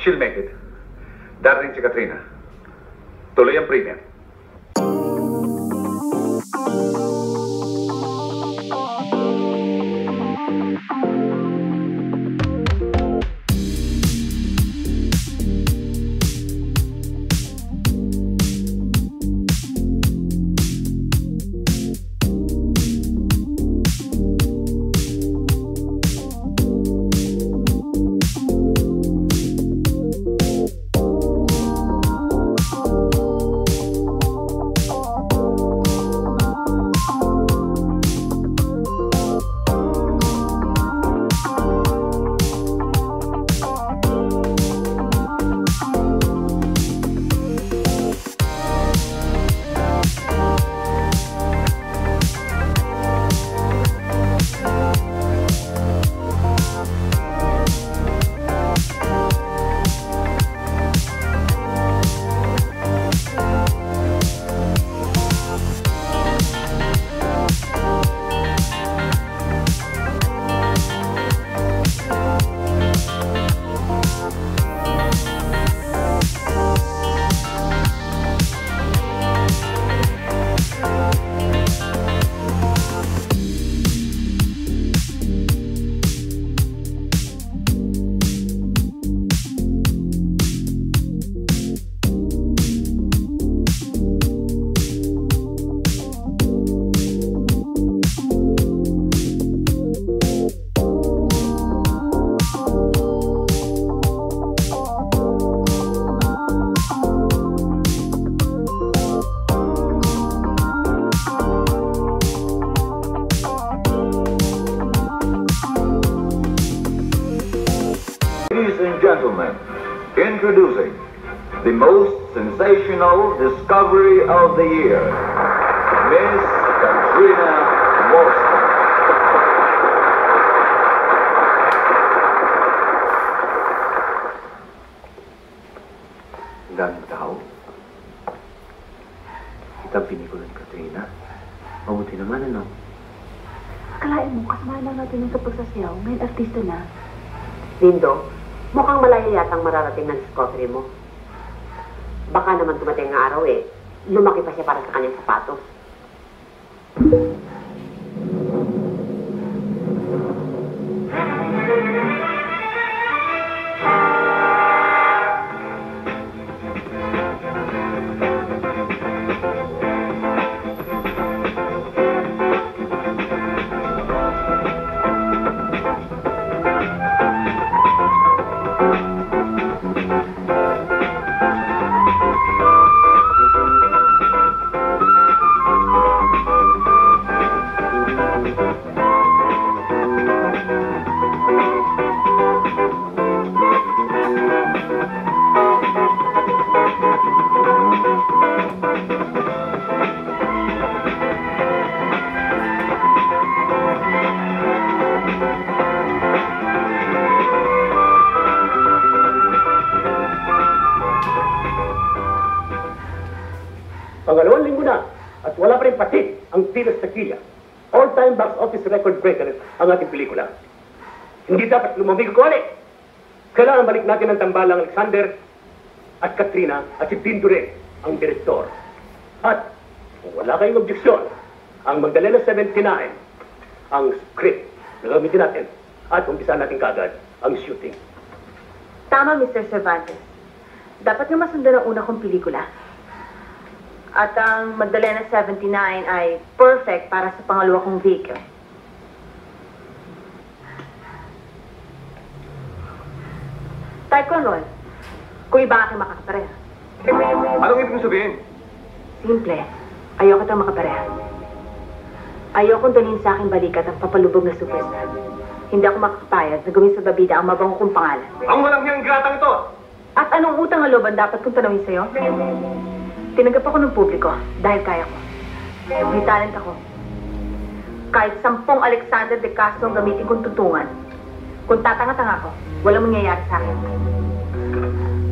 She'll make it. Darating si Katrina. Tuloy ang premium. Ladies and gentlemen, introducing the most sensational discovery of the year, Miss Katrina Wolfson. Daming tao. Kitang pinikula ni Katrina. Mabuti naman, ano? Akalain mo, kasama lang natin yung sa pagsasayaw. Ngayon, artista na. Dindo, mukhang malaya yatang mararating ng discovery mo. Baka naman dumating ang araw eh, lumaki pa siya para sa kanyang sapatos. Pangalawang linggo na at wala pa rin pati ang Tiras Tequila. All-time box office record breaker ang ating pelikula. Hindi dapat lumamig ko ulit. Kailangan balik natin ang tambalang Alexander at Katrina at si Pinto rin ang direktor. At kung wala kayong objeksyon, ang Magdalena 79 ang script na gamitin natin at umpisa natin kagad ang shooting. Tama, Mr. Cervantes. Dapat nga masundan ang una kong pelikula. At ang Magdalena 79 ay perfect para sa pangalawa kong vehicle. Type control. Kung iba aking makakapareha. Anong ibig mong sabihin? Simple. Ayoko itang makapareha. Ayokong dalhin sa aking balikat ang papalubog na superstar. Hindi ako makakapayag na gawin sa babida ang mabango kong pangalan. Ang walang niyang gratang ito! At anong utang na loob ang dapat kong tanawin sa'yo? Tinanggap ako ng publiko dahil kaya ko. May talent ako. Kahit 10 Alexander de Castro ang gamitin kong tutungan, kung tatanga-tanga ako, walang mangyayari sa akin.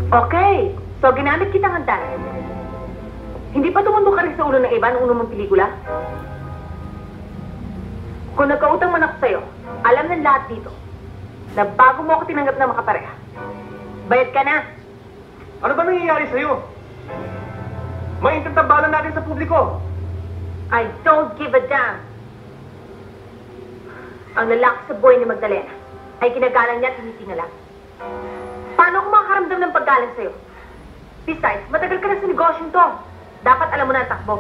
Okay, so ginamit kitang handa. Hindi pa tumundo ka rin sa ulo ng iba ng unang mong pelikula? Kung nagkautang man ako sa'yo, alam ng lahat dito na bago mo ako tinanggap na makapareha, bayad ka na. Ano ba nangyayari sa'yo? May intantabalan natin sa publiko. I don't give a damn. Ang lalaki sa buhay ni Magdalena ay ginagalang niya at tinitingala. Paano ako makakaramdam ng paggalang sa'yo? Besides, matagal ka na sa negosyong to. Dapat alam mo na ang takbo.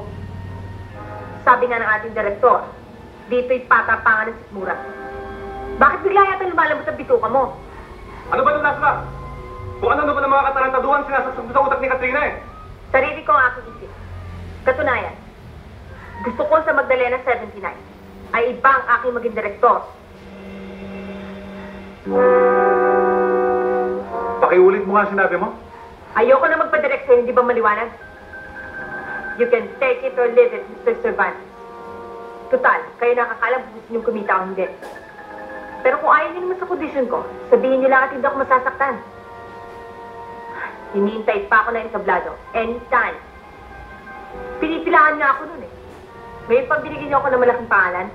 Sabi nga ng ating direktor, dito'y patapangan ng sikmura. Bakit bigla yata lumalabot ang bituka mo? Ano ba ito, Nasla? Kung ano ba ng mga katarantaduhan sinasasok sa utak ni Katrina eh. Sarili ko ang aking isip. Katunayan, gusto ko sa Magdalena 79 ay iba ang aking maging direktor. Pakiulit mo nga sinabi mo. Ayoko na magpadirect sa'yo, hindi ba maliwanag? You can take it or leave it, Mr. Cervantes. Total, kayo nakakalam kung gusto niyong kumita o hindi. Pero kung ayaw niyo naman sa kondisyon ko, sabihin niyo lang at hindi ako masasaktan. Hinihintay pa ako na entablado. Anytime. Pinipilahan niya ako nun eh. Ngayon pag binigyan niyo ako ng malaking pangalan.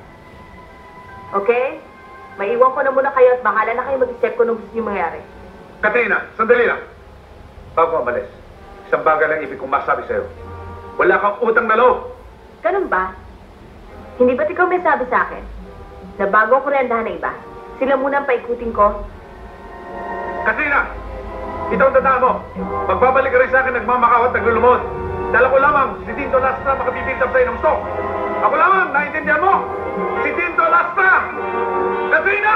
Okay? Maiwan ko na muna kayo at bahala na kayo mag-isip kung anong gusto niyo mangyari. Katrina, sandali lang. Bago umalis, isang bagay lang ibig kong masabi sa'yo. Wala kang utang na loob. Ganun ba? Hindi ba't ikaw may sabi sa akin na bago ako rendahan ng iba, sila muna ang paikutin ko? Katrina! Ito ang tandaan mo. Magbabalik ka rin sa akin nagmamakawat at naglulumod. Dala ko lamang si Tinto Lastra makapipintap sa'yo ng stock. Ako lamang, naiintindihan mo? Si Tinto Lastra! Katrina!